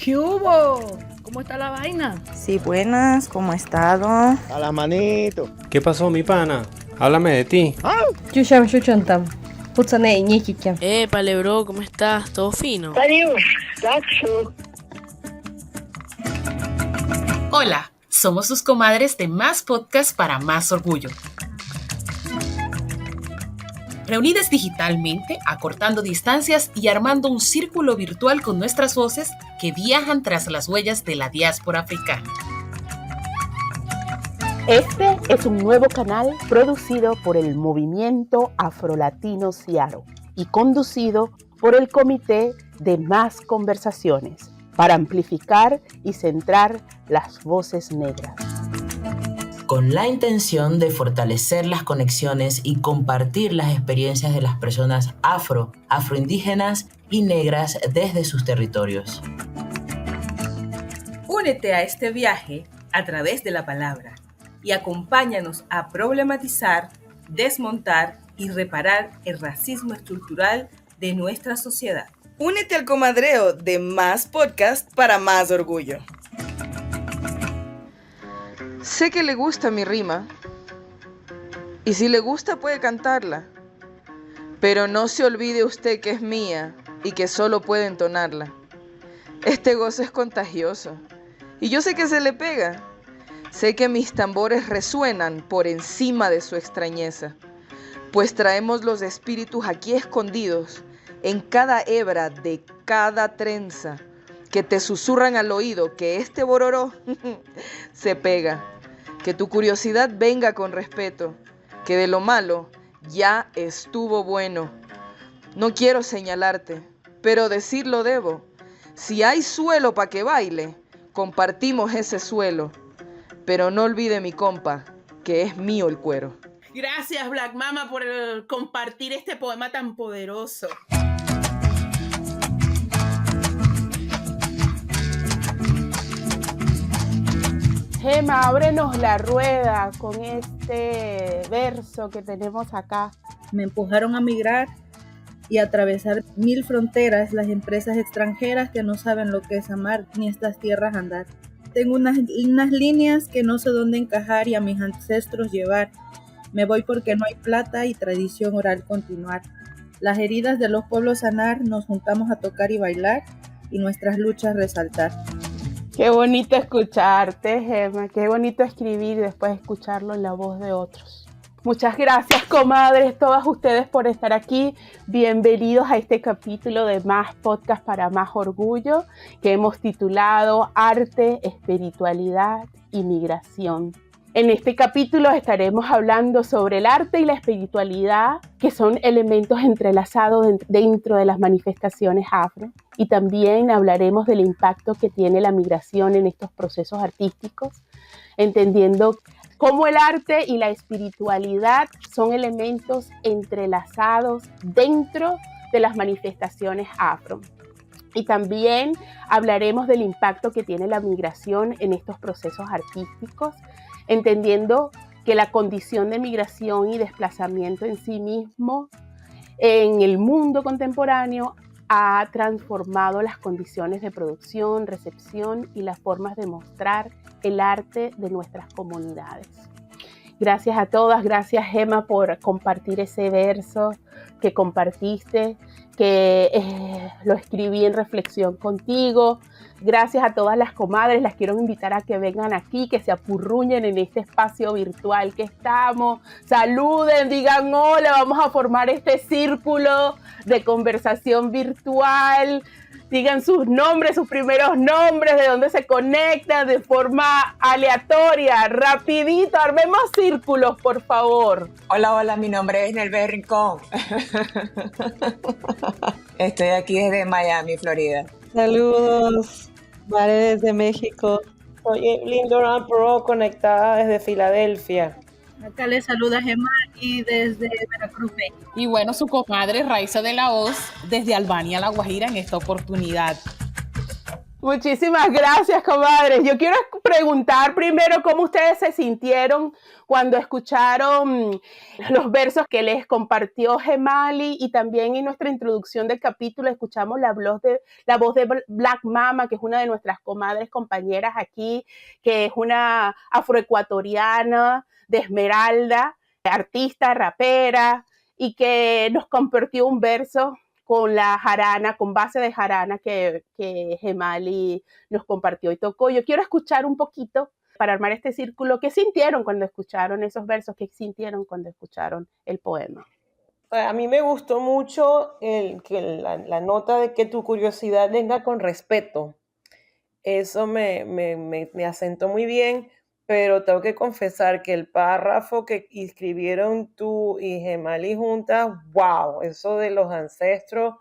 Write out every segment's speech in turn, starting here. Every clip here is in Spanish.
¿Qué hubo? ¿Cómo está la vaina? Sí, buenas, ¿cómo ha estado? A la manito. ¿Qué pasó, mi pana? Háblame de ti. Épale, bro, ¿cómo estás? ¿Todo fino? Hola, somos sus comadres de Más Podcast para Más Orgullo. Reunidas digitalmente, acortando distancias y armando un círculo virtual con nuestras voces que viajan tras las huellas de la diáspora africana. Este es un nuevo canal producido por el Movimiento Afrolatino Ciaro y conducido por el Comité de Más Conversaciones para amplificar y centrar las voces negras. Con la intención de fortalecer las conexiones y compartir las experiencias de las personas afroindígenas y negras desde sus territorios. Únete a este viaje a través de la palabra y acompáñanos a problematizar, desmontar y reparar el racismo estructural de nuestra sociedad. Únete al comadreo de Más Podcast para Más Orgullo. Sé que le gusta mi rima, y si le gusta puede cantarla, pero no se olvide usted que es mía y que solo puede entonarla. Este gozo es contagioso, y yo sé que se le pega. Sé que mis tambores resuenan por encima de su extrañeza, pues traemos los espíritus aquí escondidos, en cada hebra de cada trenza, que te susurran al oído que este bororó se pega. Que tu curiosidad venga con respeto, que de lo malo ya estuvo bueno. No quiero señalarte, pero decirlo debo. Si hay suelo para que baile, compartimos ese suelo. Pero no olvide mi compa, que es mío el cuero. Gracias, Black Mama, por compartir este poema tan poderoso. Gema, ábrenos la rueda con este verso que tenemos acá. Me empujaron a migrar y atravesar 1000 fronteras las empresas extranjeras que no saben lo que es amar ni estas tierras andar. Tengo unas líneas que no sé dónde encajar y a mis ancestros llevar. Me voy porque no hay plata y tradición oral continuar. Las heridas de los pueblos sanar, nos juntamos a tocar y bailar y nuestras luchas resaltar. Qué bonito escucharte, Gema, qué bonito escribir y después escucharlo en la voz de otros. Muchas gracias, comadres, todas ustedes por estar aquí. Bienvenidos a este capítulo de Más Podcast para Más Orgullo, que hemos titulado Arte, Espiritualidad y Migración. En este capítulo estaremos hablando sobre el arte y la espiritualidad, que son elementos entrelazados dentro de las manifestaciones afro. Y también hablaremos del impacto que tiene la migración en estos procesos artísticos, entendiendo cómo el arte y la espiritualidad son elementos entrelazados dentro de las manifestaciones afro. Y también hablaremos del impacto que tiene la migración en estos procesos artísticos, entendiendo que la condición de migración y desplazamiento en sí mismo en el mundo contemporáneo ha transformado las condiciones de producción, recepción y las formas de mostrar el arte de nuestras comunidades. Gracias a todas, gracias Gema por compartir ese verso que compartiste, que lo escribí en reflexión contigo. Gracias a todas las comadres, las quiero invitar a que vengan aquí, que se apurruñen en este espacio virtual que estamos, saluden, digan hola, vamos a formar este círculo de conversación virtual, digan sus nombres, sus primeros nombres, de dónde se conectan de forma aleatoria, rapidito, armemos círculos, por favor. Hola, mi nombre es Nelbeth Rincón. Estoy aquí desde Miami, Florida. Saludos, Vale desde México. Soy Evelyn Durán Pro, conectada desde Filadelfia. Acá les saluda Gemma y desde Veracruz. Y bueno, su comadre Raiza de la Hoz desde Albania, La Guajira, en esta oportunidad. Muchísimas gracias, comadres. Yo quiero preguntar primero cómo ustedes se sintieron cuando escucharon los versos que les compartió Gemali, y también en nuestra introducción del capítulo escuchamos la voz de Black Mama, que es una de nuestras comadres compañeras aquí, que es una afroecuatoriana de Esmeralda, artista, rapera, y que nos compartió un verso con la jarana, con base de jarana que Gemali nos compartió y tocó. Yo quiero escuchar un poquito para armar este círculo. ¿Qué sintieron cuando escucharon esos versos? ¿Qué sintieron cuando escucharon el poema? A mí me gustó mucho la nota de que tu curiosidad venga con respeto. Eso me asentó muy bien, pero tengo que confesar que el párrafo que escribieron tú y Gemali juntas, wow, eso de los ancestros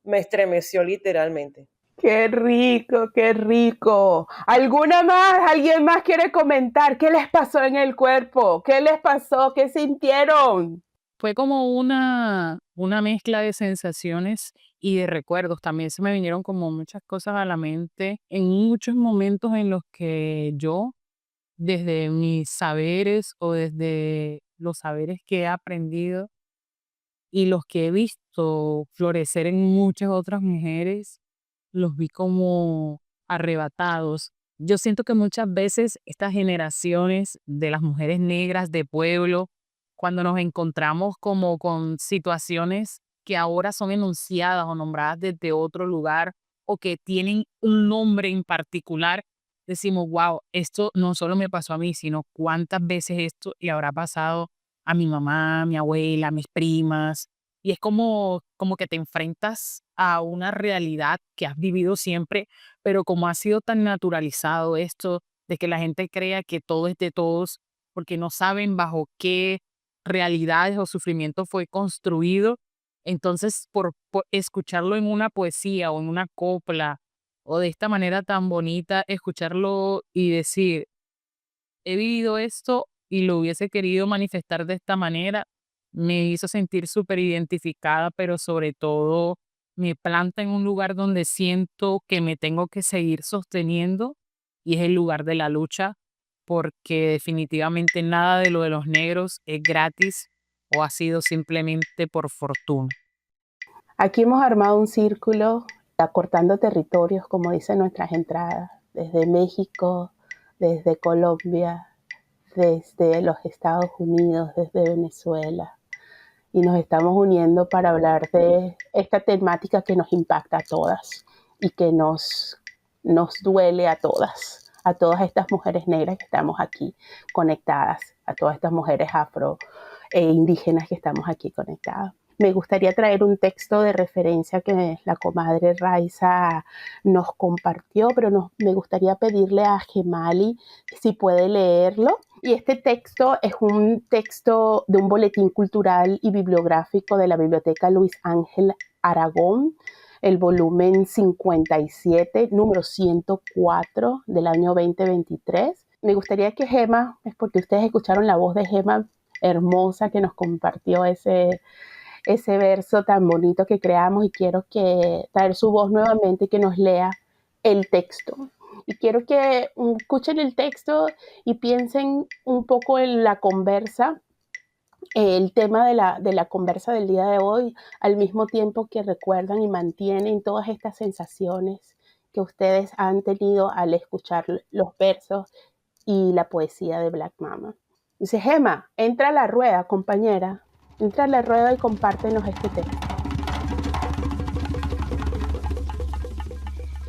me estremeció literalmente. ¡Qué rico, qué rico! ¿Alguien más quiere comentar? ¿Qué les pasó en el cuerpo? ¿Qué les pasó? ¿Qué sintieron? Fue como una mezcla de sensaciones y de recuerdos. También se me vinieron como muchas cosas a la mente en muchos momentos en los que yo, desde mis saberes o desde los saberes que he aprendido y los que he visto florecer en muchas otras mujeres, los vi como arrebatados. Yo siento que muchas veces estas generaciones de las mujeres negras de pueblo, cuando nos encontramos como con situaciones que ahora son enunciadas o nombradas desde otro lugar o que tienen un nombre en particular, decimos, wow, esto no solo me pasó a mí, sino cuántas veces esto le habrá pasado a mi mamá, a mi abuela, a mis primas. Y es como que te enfrentas a una realidad que has vivido siempre, pero como ha sido tan naturalizado esto de que la gente crea que todo es de todos, porque no saben bajo qué realidades o sufrimiento fue construido. Entonces, por escucharlo en una poesía o en una copla o de esta manera tan bonita, escucharlo y decir, he vivido esto y lo hubiese querido manifestar de esta manera, me hizo sentir súper identificada, pero sobre todo me planta en un lugar donde siento que me tengo que seguir sosteniendo y es el lugar de la lucha, porque definitivamente nada de lo de los negros es gratis o ha sido simplemente por fortuna. Aquí hemos armado un círculo acortando territorios, como dicen nuestras entradas, desde México, desde Colombia, desde los Estados Unidos, desde Venezuela. Y nos estamos uniendo para hablar de esta temática que nos impacta a todas y que nos duele a todas estas mujeres negras que estamos aquí conectadas, a todas estas mujeres afro e indígenas que estamos aquí conectadas. Me gustaría traer un texto de referencia que la comadre Raiza nos compartió, pero me gustaría pedirle a Gemali si puede leerlo. Y este texto es un texto de un boletín cultural y bibliográfico de la Biblioteca Luis Ángel Aragón, el volumen 57, número 104 del año 2023. Me gustaría que Gema, es porque ustedes escucharon la voz de Gema hermosa que nos compartió ese verso tan bonito que creamos, y quiero traer su voz nuevamente y que nos lea el texto. Y quiero que escuchen el texto y piensen un poco en la conversa, el tema de la conversa del día de hoy, al mismo tiempo que recuerdan y mantienen todas estas sensaciones que ustedes han tenido al escuchar los versos y la poesía de Black Mama. Dice: Gema, entra a la rueda, compañera. Entra a la rueda y compártenos este texto.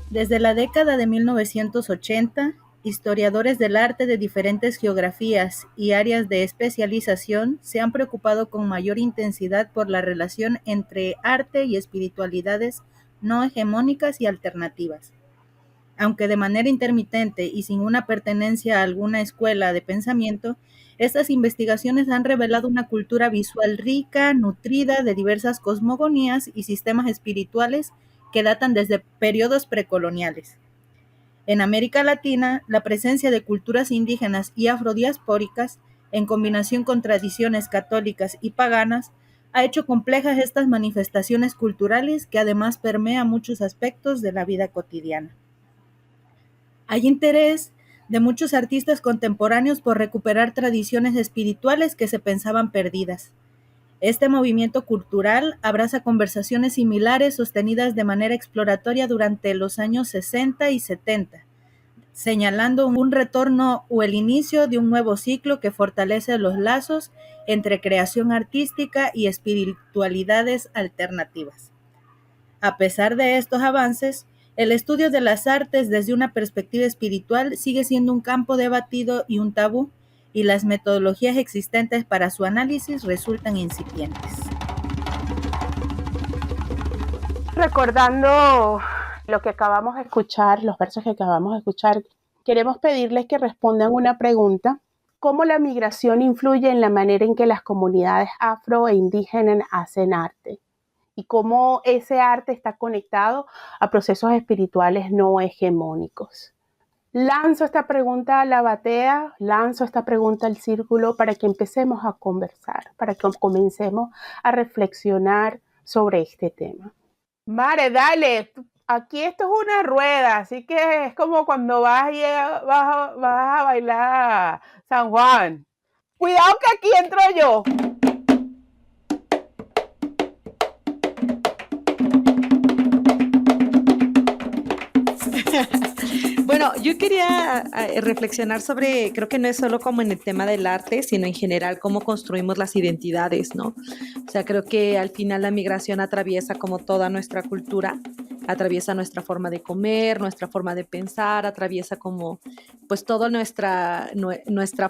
Desde la década de 1980, historiadores del arte de diferentes geografías y áreas de especialización se han preocupado con mayor intensidad por la relación entre arte y espiritualidades no hegemónicas y alternativas. Aunque de manera intermitente y sin una pertenencia a alguna escuela de pensamiento, estas investigaciones han revelado una cultura visual rica, nutrida de diversas cosmogonías y sistemas espirituales que datan desde periodos precoloniales. En América Latina, la presencia de culturas indígenas y afrodiaspóricas, en combinación con tradiciones católicas y paganas, ha hecho complejas estas manifestaciones culturales que además permean muchos aspectos de la vida cotidiana. Hay interés de muchos artistas contemporáneos por recuperar tradiciones espirituales que se pensaban perdidas. Este movimiento cultural abraza conversaciones similares sostenidas de manera exploratoria durante los años 60 y 70, señalando un retorno o el inicio de un nuevo ciclo que fortalece los lazos entre creación artística y espiritualidades alternativas. A pesar de estos avances, el estudio de las artes desde una perspectiva espiritual sigue siendo un campo debatido y un tabú, y las metodologías existentes para su análisis resultan incipientes. Recordando lo que acabamos de escuchar, los versos que acabamos de escuchar, queremos pedirles que respondan una pregunta: ¿cómo la migración influye en la manera en que las comunidades afro e indígenas hacen arte? Y cómo ese arte está conectado a procesos espirituales no hegemónicos. Lanzo esta pregunta a la batea, lanzo esta pregunta al círculo para que empecemos a conversar, para que comencemos a reflexionar sobre este tema. Mare, dale, aquí esto es una rueda, así que es como cuando vas a bailar San Juan. Cuidado que aquí entro yo. Bueno, yo quería reflexionar sobre, creo que no es solo como en el tema del arte, sino en general cómo construimos las identidades, ¿no? O sea, creo que al final la migración atraviesa como toda nuestra cultura, atraviesa nuestra forma de comer, nuestra forma de pensar, atraviesa como pues toda nuestra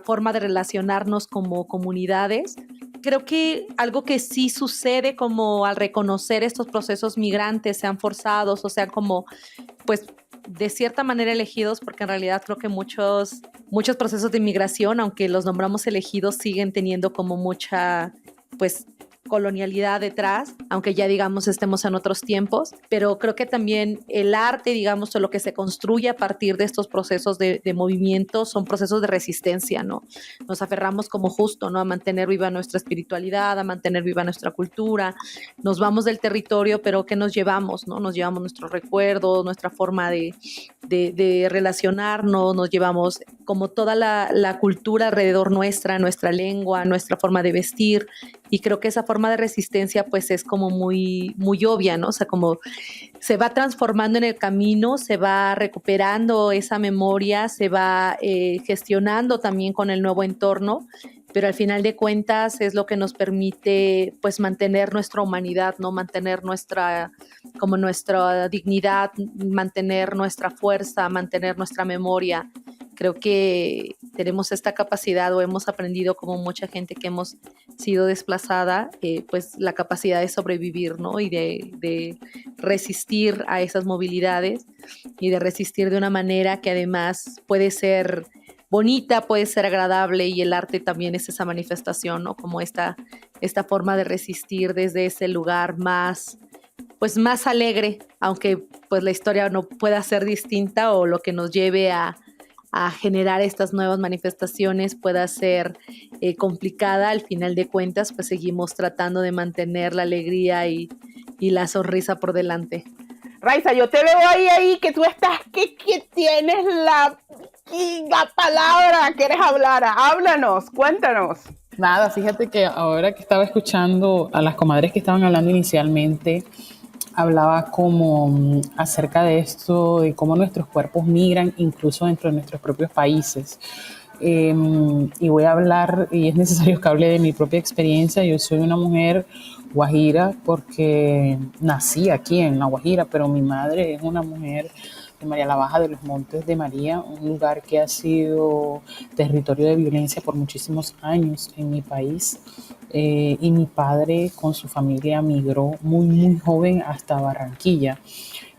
forma de relacionarnos como comunidades. Creo que algo que sí sucede como al reconocer estos procesos migrantes, sean forzados o sean como pues de cierta manera elegidos, porque en realidad creo que muchos procesos de inmigración, aunque los nombramos elegidos, siguen teniendo como mucha, pues, colonialidad detrás, aunque ya digamos estemos en otros tiempos, pero creo que también el arte, digamos, o lo que se construye a partir de estos procesos de movimiento son procesos de resistencia, ¿no? Nos aferramos como justo, ¿no? A mantener viva nuestra espiritualidad, a mantener viva nuestra cultura, nos vamos del territorio, pero ¿qué nos llevamos, no? Nos llevamos nuestros recuerdos, nuestra forma de relacionarnos, nos llevamos como toda la cultura alrededor nuestra lengua, nuestra forma de vestir, y creo que esa forma de resistencia pues es como muy, muy obvia, ¿no? O sea, como se va transformando en el camino, se va recuperando esa memoria, se va gestionando también con el nuevo entorno, pero al final de cuentas es lo que nos permite pues mantener nuestra humanidad, ¿no? Mantener nuestra dignidad, mantener nuestra fuerza, mantener nuestra memoria. Creo que tenemos esta capacidad o hemos aprendido como mucha gente que hemos sido desplazada, pues la capacidad de sobrevivir, ¿no? Y de resistir a esas movilidades y de resistir de una manera que además puede ser bonita, puede ser agradable, y el arte también es esa manifestación, ¿no? Como esta forma de resistir desde ese lugar más alegre, aunque pues la historia no pueda ser distinta o lo que nos lleve a generar estas nuevas manifestaciones pueda ser complicada. Al final de cuentas, pues seguimos tratando de mantener la alegría y la sonrisa por delante. Raiza, yo te veo ahí que tú estás, que tienes la palabra, quieres hablar, háblanos, cuéntanos. Nada, fíjate que ahora que estaba escuchando a las comadres que estaban hablando inicialmente, hablaba como acerca de esto, de cómo nuestros cuerpos migran incluso dentro de nuestros propios países. Y voy a hablar, y es necesario que hable de mi propia experiencia. Yo soy una mujer guajira porque nací aquí en La Guajira, pero mi madre es una mujer de María la Baja de los Montes de María, un lugar que ha sido territorio de violencia por muchísimos años en mi país. Y mi padre con su familia migró muy, muy joven hasta Barranquilla.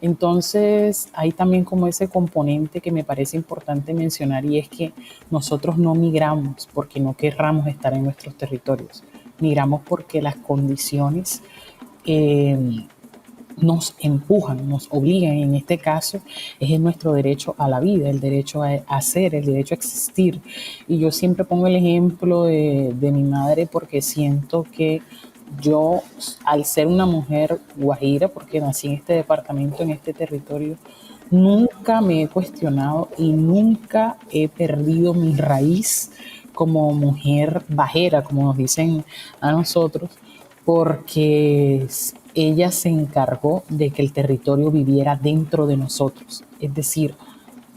Entonces hay también como ese componente que me parece importante mencionar, y es que nosotros no migramos porque no querramos estar en nuestros territorios, migramos porque las condiciones nos empujan, nos obligan. En este caso es nuestro derecho a la vida, el derecho a ser, el derecho a existir. Y yo siempre pongo el ejemplo de mi madre porque siento que yo, al ser una mujer guajira, porque nací en este departamento, en este territorio, nunca me he cuestionado y nunca he perdido mi raíz como mujer bajera, como nos dicen a nosotros, porque ella se encargó de que el territorio viviera dentro de nosotros. Es decir,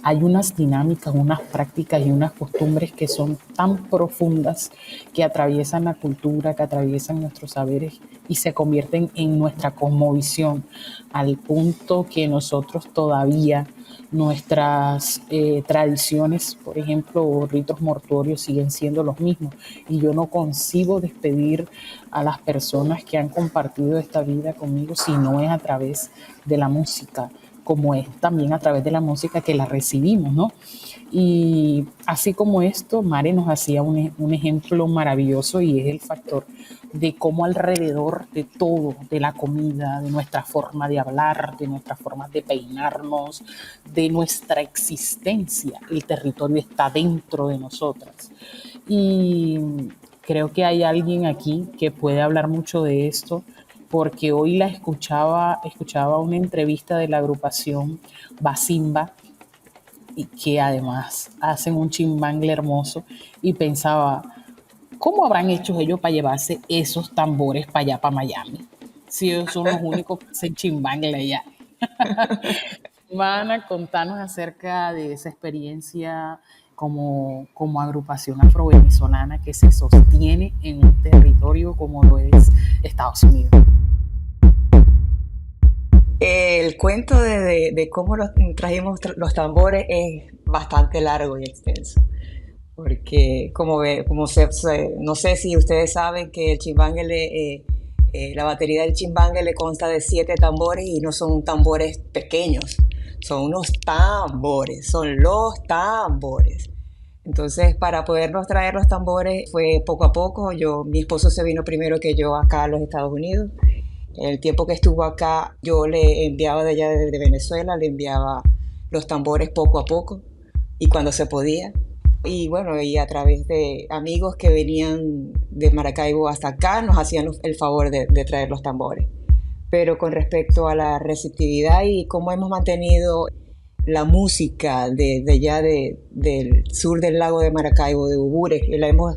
hay unas dinámicas, unas prácticas y unas costumbres que son tan profundas que atraviesan la cultura, que atraviesan nuestros saberes y se convierten en nuestra cosmovisión, al punto que nosotros todavía, nuestras tradiciones, por ejemplo, o ritos mortuorios siguen siendo los mismos. Y yo no concibo despedir a las personas que han compartido esta vida conmigo si no es a través de la música, como es también a través de la música que la recibimos, ¿no? Y así como esto, Mare nos hacía un ejemplo maravilloso y es el factor de cómo alrededor de todo, de la comida, de nuestra forma de hablar, de nuestra forma de peinarnos, de nuestra existencia, el territorio está dentro de nosotras. Y creo que hay alguien aquí que puede hablar mucho de esto, porque hoy escuchaba una entrevista de la agrupación Basimba, y que además hacen un chimbangle hermoso, y pensaba, ¿cómo habrán hecho ellos para llevarse esos tambores para allá, para Miami? Si ellos son los únicos que hacen chimbangle allá. Van a contarnos acerca de esa experiencia como agrupación afro-venezolana que se sostiene en un territorio como lo es Estados Unidos. El cuento de cómo trajimos los tambores es bastante largo y extenso, porque no sé si ustedes saben que el chimbangle, la batería del chimbangle consta de 7 tambores y no son tambores pequeños, son unos tambores, son los tambores. Entonces, para podernos traer los tambores fue poco a poco. Mi esposo se vino primero que yo acá a los Estados Unidos. El tiempo que estuvo acá, yo le enviaba de allá de Venezuela, le enviaba los tambores poco a poco y cuando se podía. Y bueno, y a través de amigos que venían de Maracaibo hasta acá, nos hacían el favor de traer los tambores. Pero con respecto a la receptividad y cómo hemos mantenido la música de allá del sur del lago de Maracaibo, de Bobures, que la hemos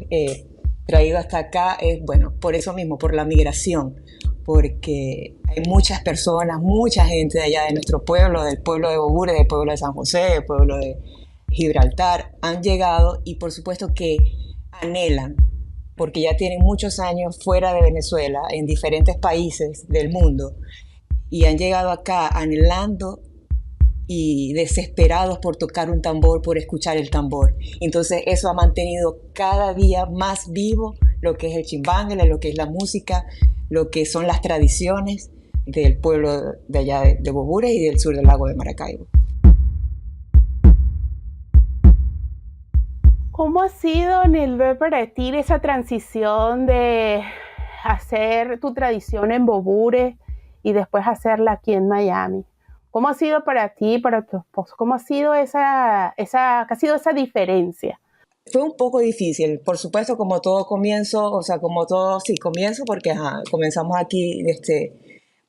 traído hasta acá, es bueno, por eso mismo, por la migración, porque hay muchas personas, mucha gente de allá de nuestro pueblo, del pueblo de Bobures, del pueblo de San José, del pueblo de Gibraltar, han llegado y por supuesto que anhelan, porque ya tienen muchos años fuera de Venezuela, en diferentes países del mundo, y han llegado acá anhelando y desesperados por tocar un tambor, por escuchar el tambor. Entonces eso ha mantenido cada día más vivo lo que es el chimbangle, lo que es la música, lo que son las tradiciones del pueblo de allá de Bobures y del sur del lago de Maracaibo. ¿Cómo ha sido, Nelver, para ti esa transición de hacer tu tradición en Bobures y después hacerla aquí en Miami? ¿Cómo ha sido para ti, para tu esposo? ¿Cómo ha sido esa diferencia? Fue un poco difícil, por supuesto, como todo comienzo, o sea, como todo, sí, comienzo porque comenzamos aquí,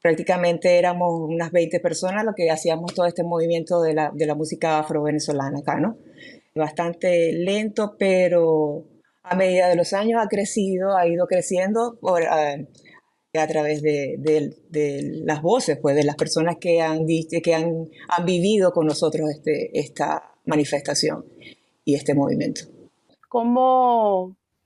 prácticamente éramos unas 20 personas lo que hacíamos todo este movimiento de la música afro-venezolana acá, ¿no? Bastante lento, pero a medida de los años ha ido creciendo a través de las voces, pues, de las personas que han vivido con nosotros esta manifestación y este movimiento.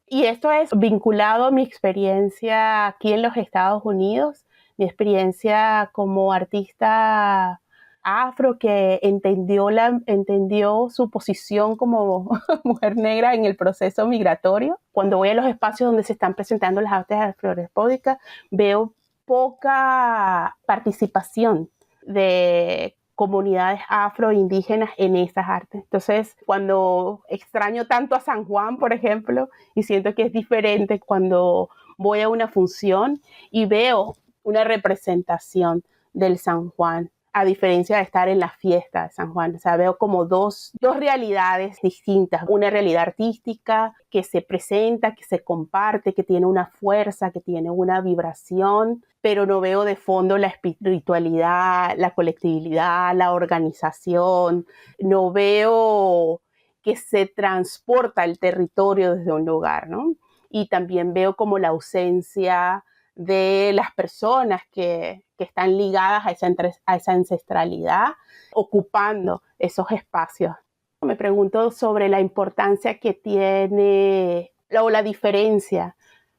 Y esto es vinculado a mi experiencia aquí en los Estados Unidos, mi experiencia como artista afro que entendió su posición como mujer negra en el proceso migratorio. Cuando voy a los espacios donde se están presentando las artes afrodespódicas, veo poca participación de comunidades afroindígenas en esas artes. Entonces, cuando extraño tanto a San Juan, por ejemplo, y siento que es diferente cuando voy a una función y veo una representación del San Juan a diferencia de estar en la fiesta de San Juan. O sea, veo como dos realidades distintas. Una realidad artística que se presenta, que se comparte, que tiene una fuerza, que tiene una vibración, pero no veo de fondo la espiritualidad, la colectividad, la organización. No veo que se transporta el territorio desde un lugar, ¿no? Y también veo como la ausencia de las personas que están ligadas a esa ancestralidad, ocupando esos espacios. Me pregunto sobre la importancia que tiene o la diferencia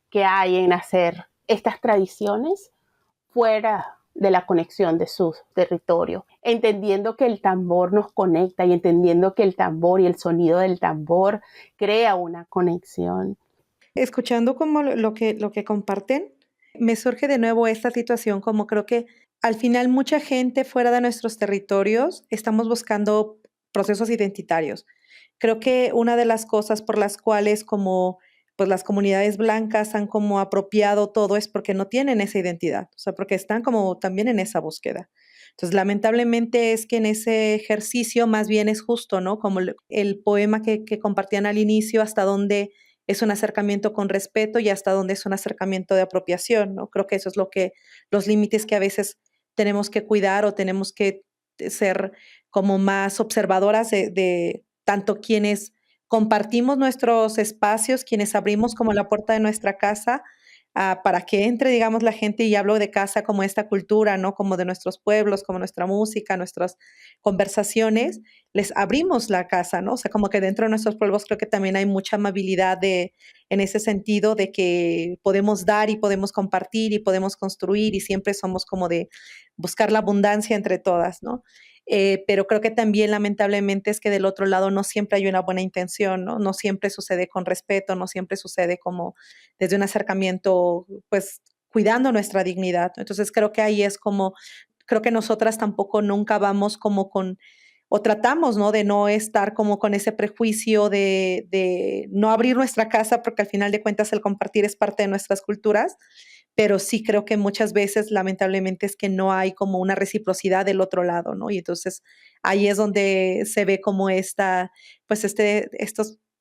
que hay en hacer estas tradiciones fuera de la conexión de su territorio, entendiendo que el tambor nos conecta y entendiendo que el tambor y el sonido del tambor crea una conexión. Escuchando como lo que comparten, me surge de nuevo esta situación, como creo que al final mucha gente fuera de nuestros territorios estamos buscando procesos identitarios. Creo que una de las cosas por las cuales como pues las comunidades blancas han como apropiado todo es porque no tienen esa identidad, o sea, porque están como también en esa búsqueda. Entonces, lamentablemente es que en ese ejercicio más bien es justo, ¿no? Como el poema que compartían al inicio, hasta dónde es un acercamiento con respeto y hasta dónde es un acercamiento de apropiación, ¿no? Creo que eso es los límites que a veces tenemos que cuidar o tenemos que ser como más observadoras de tanto quienes compartimos nuestros espacios, quienes abrimos como la puerta de nuestra casa para que entre, digamos, la gente, y hablo de casa como esta cultura, ¿no? Como de nuestros pueblos, como nuestra música, nuestras conversaciones, les abrimos la casa, ¿no? O sea, como que dentro de nuestros pueblos creo que también hay mucha amabilidad en ese sentido de que podemos dar y podemos compartir y podemos construir y siempre somos como de buscar la abundancia entre todas, ¿no? Pero creo que también lamentablemente es que del otro lado no siempre hay una buena intención, ¿no? No siempre sucede con respeto, no siempre sucede como desde un acercamiento, pues cuidando nuestra dignidad, ¿no? Entonces creo que ahí es como, creo que nosotras tampoco nunca vamos como o tratamos, ¿no? De no estar como con ese prejuicio de no abrir nuestra casa, porque al final de cuentas el compartir es parte de nuestras culturas, pero sí creo que muchas veces lamentablemente es que no hay como una reciprocidad del otro lado, ¿no? Y entonces ahí es donde se ve como estos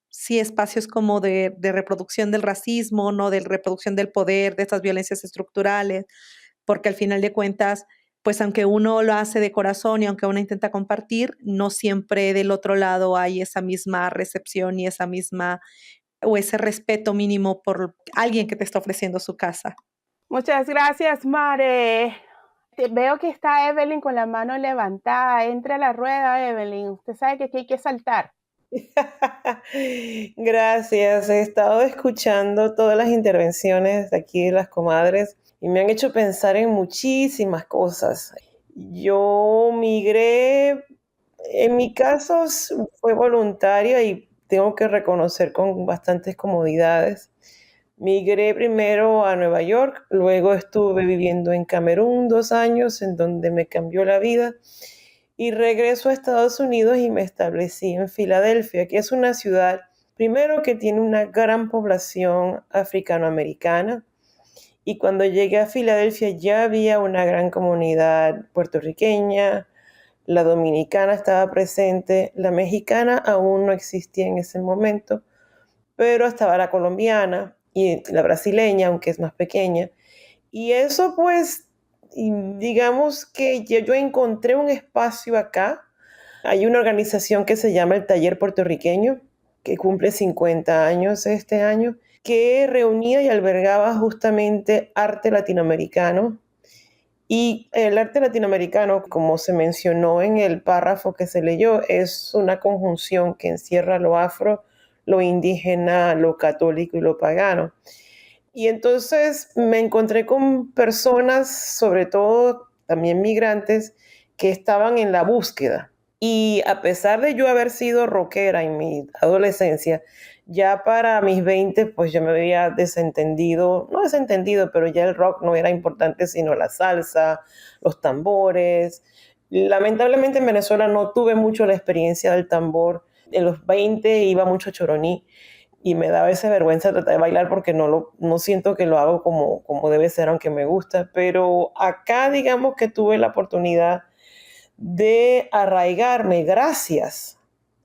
sí espacios como de reproducción del racismo, ¿no? De reproducción del poder, de estas violencias estructurales, porque al final de cuentas, pues aunque uno lo hace de corazón y aunque uno intenta compartir, no siempre del otro lado hay esa misma recepción y o ese respeto mínimo por alguien que te está ofreciendo su casa. Muchas gracias, Mare. Veo que está Evelyn con la mano levantada. Entre a la rueda, Evelyn. Usted sabe que aquí hay que saltar. Gracias. He estado escuchando todas las intervenciones de aquí de las comadres y me han hecho pensar en muchísimas cosas. Yo migré, en mi caso fue voluntaria y tengo que reconocer con bastantes comodidades. Migré primero a Nueva York, luego estuve viviendo en Camerún 2 años, en donde me cambió la vida, y regreso a Estados Unidos y me establecí en Filadelfia, que es una ciudad, primero, que tiene una gran población africanoamericana, y cuando llegué a Filadelfia ya había una gran comunidad puertorriqueña, la dominicana estaba presente, la mexicana aún no existía en ese momento, pero estaba la colombiana y la brasileña, aunque es más pequeña. Y eso pues, digamos que yo encontré un espacio acá. Hay una organización que se llama el Taller Puertorriqueño, que cumple 50 años este año, que reunía y albergaba justamente arte latinoamericano. Y el arte latinoamericano, como se mencionó en el párrafo que se leyó, es una conjunción que encierra lo afro, lo indígena, lo católico y lo pagano. Y entonces me encontré con personas, sobre todo también migrantes, que estaban en la búsqueda. Y a pesar de yo haber sido rockera en mi adolescencia, ya para mis 20, pues yo me había no desentendido, pero ya el rock no era importante, sino la salsa, los tambores. Lamentablemente en Venezuela no tuve mucho la experiencia del tambor. En los 20 iba mucho a Choroní y me daba esa vergüenza tratar de bailar porque no siento que lo hago como debe ser, aunque me gusta. Pero acá digamos que tuve la oportunidad de arraigarme gracias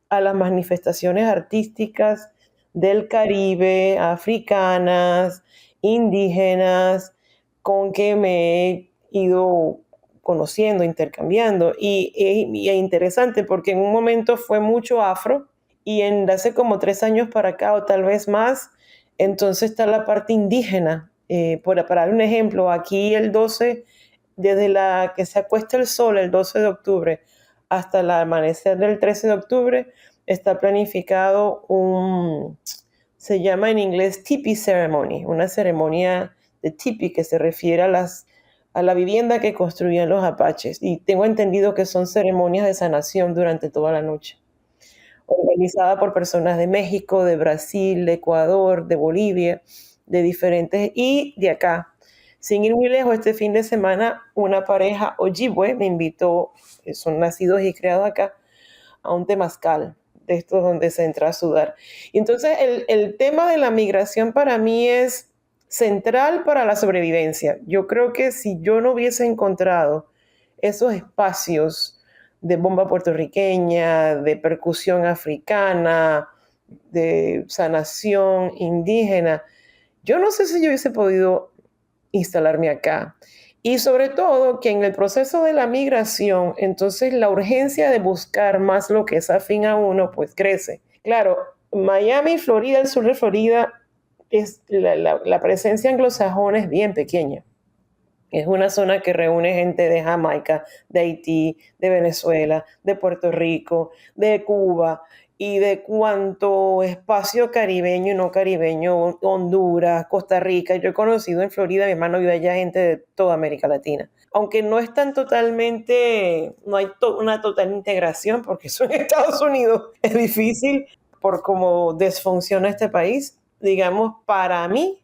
a las manifestaciones artísticas del Caribe, africanas, indígenas, con que me he ido conociendo, intercambiando. Y es interesante porque en un momento fue mucho afro y hace como 3 años para acá o tal vez más, entonces está la parte indígena. Para dar un ejemplo, aquí el 12, desde la que se acuesta el sol el 12 de octubre hasta el amanecer del 13 de octubre, está planificado se llama en inglés Tipi Ceremony, una ceremonia de tipi que se refiere a la vivienda que construían los apaches. Y tengo entendido que son ceremonias de sanación durante toda la noche, organizada por personas de México, de Brasil, de Ecuador, de Bolivia, de diferentes, y de acá. Sin ir muy lejos, este fin de semana una pareja Ojibwe me invitó, son nacidos y criados acá, a un temazcal, de estos donde se entra a sudar. Y entonces el tema de la migración para mí es central para la sobrevivencia. Yo creo que si yo no hubiese encontrado esos espacios de bomba puertorriqueña, de percusión africana, de sanación indígena, yo no sé si yo hubiese podido instalarme acá. Y sobre todo que en el proceso de la migración, entonces la urgencia de buscar más lo que es afín a uno, pues crece. Claro, Miami, Florida, el sur de Florida, la presencia anglosajona es bien pequeña. Es una zona que reúne gente de Jamaica, de Haití, de Venezuela, de Puerto Rico, de Cuba y de cuanto espacio caribeño y no caribeño, Honduras, Costa Rica. Yo he conocido en Florida, mi hermano vive allá, gente de toda América Latina. Aunque no están totalmente, no hay una total integración, porque eso en Estados Unidos es difícil por cómo desfunciona este país. Digamos, para mí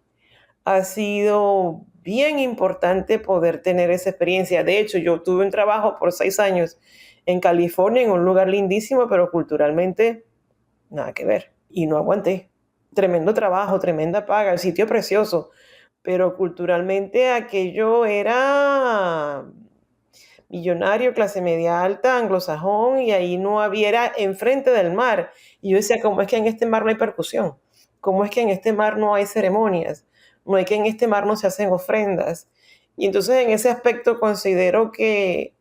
ha sido bien importante poder tener esa experiencia. De hecho, yo tuve un trabajo por 6 años en California, en un lugar lindísimo, pero culturalmente nada que ver. Y no aguanté. Tremendo trabajo, tremenda paga, el sitio precioso, pero culturalmente aquello era millonario, clase media alta, anglosajón, y ahí no había, era enfrente del mar. Y yo decía, ¿cómo es que en este mar no hay percusión? ¿Cómo es que en este mar no hay ceremonias? No es que en este mar no se hacen ofrendas. Y entonces en ese aspecto considero que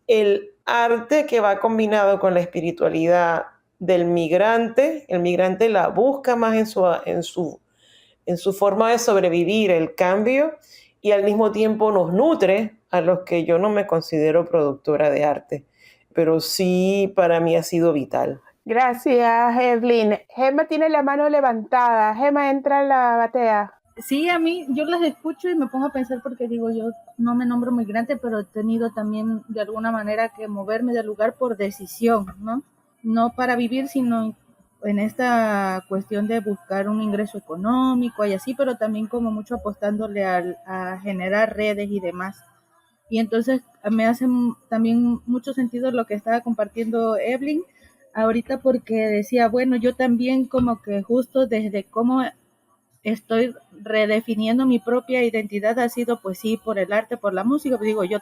el arte que va combinado con la espiritualidad del migrante, el migrante la busca más en su forma de sobrevivir, el cambio, y al mismo tiempo nos nutre a los que yo no me considero productora de arte, pero sí para mí ha sido vital. Gracias, Evelyn. Gemma tiene la mano levantada. Gemma, entra a la batea. Sí, a mí, yo las escucho y me pongo a pensar porque digo, yo no me nombro migrante, pero he tenido también de alguna manera que moverme del lugar por decisión, ¿no? No para vivir, sino en esta cuestión de buscar un ingreso económico y así, pero también como mucho apostándole a generar redes y demás. Y entonces me hace también mucho sentido lo que estaba compartiendo Evelyn ahorita, porque decía, bueno, yo también como que justo desde cómo estoy redefiniendo mi propia identidad ha sido pues sí por el arte, por la música. Digo, yo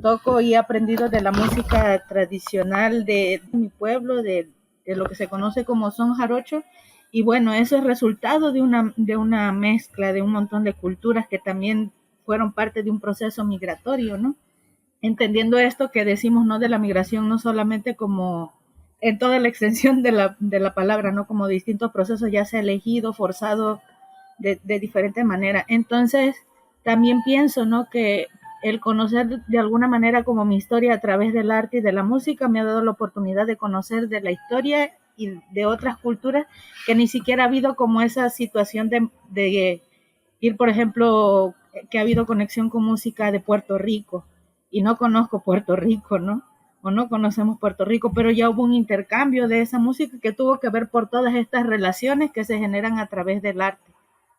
toco y he aprendido de la música tradicional de mi pueblo, de lo que se conoce como son jarocho, y bueno, eso es resultado de una mezcla de un montón de culturas que también fueron parte de un proceso migratorio, ¿no? Entendiendo esto que decimos, ¿no? De la migración, no solamente como en toda la extensión de la palabra, ¿no? Como distintos procesos, ya sea elegido, forzado, de diferente manera. Entonces, también pienso, ¿no? Que el conocer de alguna manera como mi historia a través del arte y de la música me ha dado la oportunidad de conocer de la historia y de otras culturas que ni siquiera ha habido como esa situación de ir, por ejemplo, que ha habido conexión con música de Puerto Rico y no conozco Puerto Rico, ¿no? O no conocemos Puerto Rico, pero ya hubo un intercambio de esa música que tuvo que ver por todas estas relaciones que se generan a través del arte,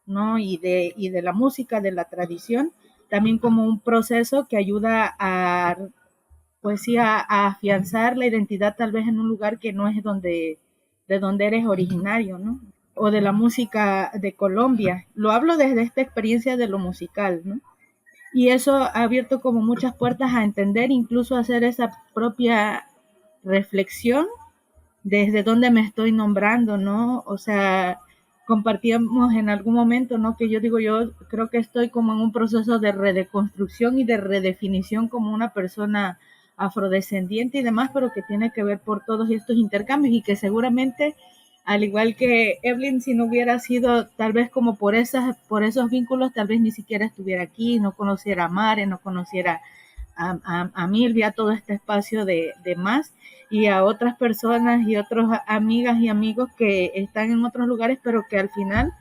¿no? Y de la música, de la tradición, también como un proceso que ayuda a, pues sí, a afianzar la identidad tal vez en un lugar que no es de donde eres originario, ¿no? O de la música de Colombia. Lo hablo desde esta experiencia de lo musical, ¿no? Y eso ha abierto como muchas puertas a entender, incluso a hacer esa propia reflexión desde dónde me estoy nombrando, ¿no? O sea, compartíamos en algún momento, ¿no? Que yo digo, yo creo que estoy como en un proceso de redeconstrucción y de redefinición como una persona afrodescendiente y demás, pero que tiene que ver por todos estos intercambios y que seguramente, al igual que Evelyn, si no hubiera sido tal vez como por esos vínculos, tal vez ni siquiera estuviera aquí, no conociera a Mare, no conociera a Milvia, a todo este espacio de más, y a otras personas y otras amigas y amigos que están en otros lugares, pero que al final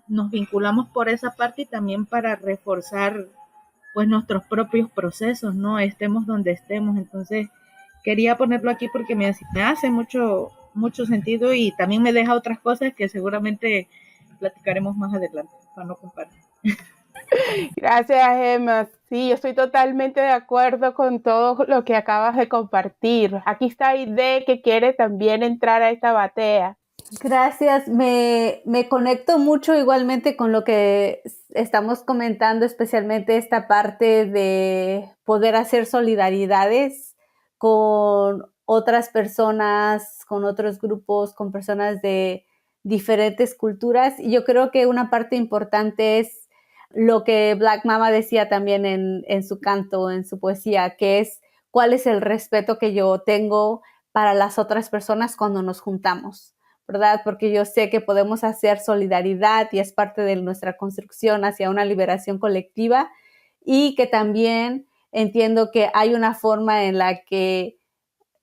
nos vinculamos por esa parte y también para reforzar pues nuestros propios procesos, ¿no? Estemos donde estemos. Entonces, quería ponerlo aquí porque me hace mucho sentido y también me deja otras cosas que seguramente platicaremos más adelante para no compartir. Gracias, Emma. Sí, yo estoy totalmente de acuerdo con todo lo que acabas de compartir. Aquí está Aide, que quiere también entrar a esta batea. Gracias, me conecto mucho igualmente con lo que estamos comentando, especialmente esta parte de poder hacer solidaridades con otras personas, con otros grupos, con personas de diferentes culturas. Y yo creo que una parte importante es lo que Black Mama decía también en su canto, en su poesía, que es cuál es el respeto que yo tengo para las otras personas cuando nos juntamos, ¿verdad? Porque yo sé que podemos hacer solidaridad y es parte de nuestra construcción hacia una liberación colectiva y que también entiendo que hay una forma en la que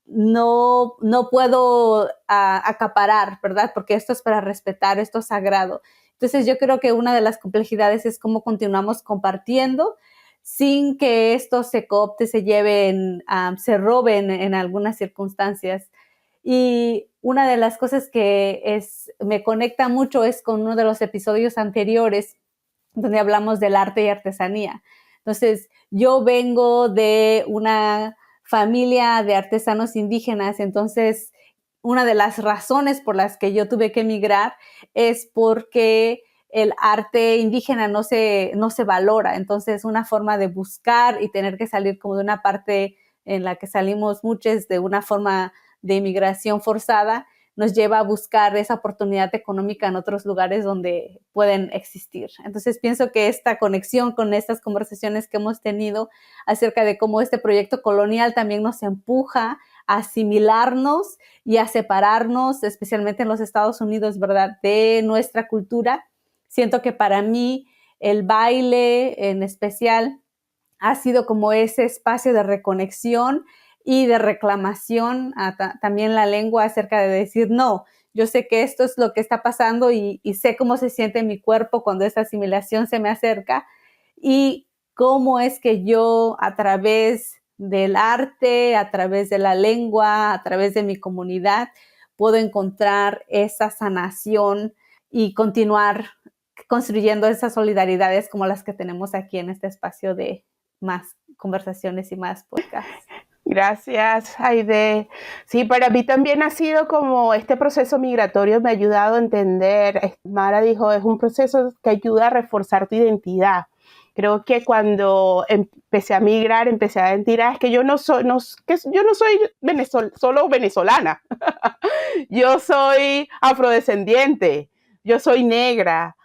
no puedo acaparar, ¿verdad? Porque esto es para respetar, esto es sagrado. Entonces yo creo que una de las complejidades es cómo continuamos compartiendo sin que esto se coopte, se lleven, se roben en algunas circunstancias. Y una de las cosas que me conecta mucho es con uno de los episodios anteriores donde hablamos del arte y artesanía. Entonces, yo vengo de una familia de artesanos indígenas, entonces una de las razones por las que yo tuve que emigrar es porque el arte indígena no se valora, entonces una forma de buscar y tener que salir como de una parte en la que salimos muchos de una forma de inmigración forzada, nos lleva a buscar esa oportunidad económica en otros lugares donde pueden existir. Entonces pienso que esta conexión con estas conversaciones que hemos tenido acerca de cómo este proyecto colonial también nos empuja a asimilarnos y a separarnos, especialmente en los Estados Unidos, ¿verdad?, de nuestra cultura. Siento que para mí el baile en especial ha sido como ese espacio de reconexión y de reclamación también la lengua acerca de decir, no, yo sé que esto es lo que está pasando y sé cómo se siente mi cuerpo cuando esta asimilación se me acerca y cómo es que yo a través del arte, a través de la lengua, a través de mi comunidad, puedo encontrar esa sanación y continuar construyendo esas solidaridades como las que tenemos aquí en este espacio de más conversaciones y más podcasts. Gracias, Aide. Sí, para mí también ha sido como este proceso migratorio me ha ayudado a entender, Mara dijo, es un proceso que ayuda a reforzar tu identidad. Creo que cuando empecé a migrar, empecé a sentir, es que yo no soy solo venezolana, yo soy afrodescendiente, yo soy negra,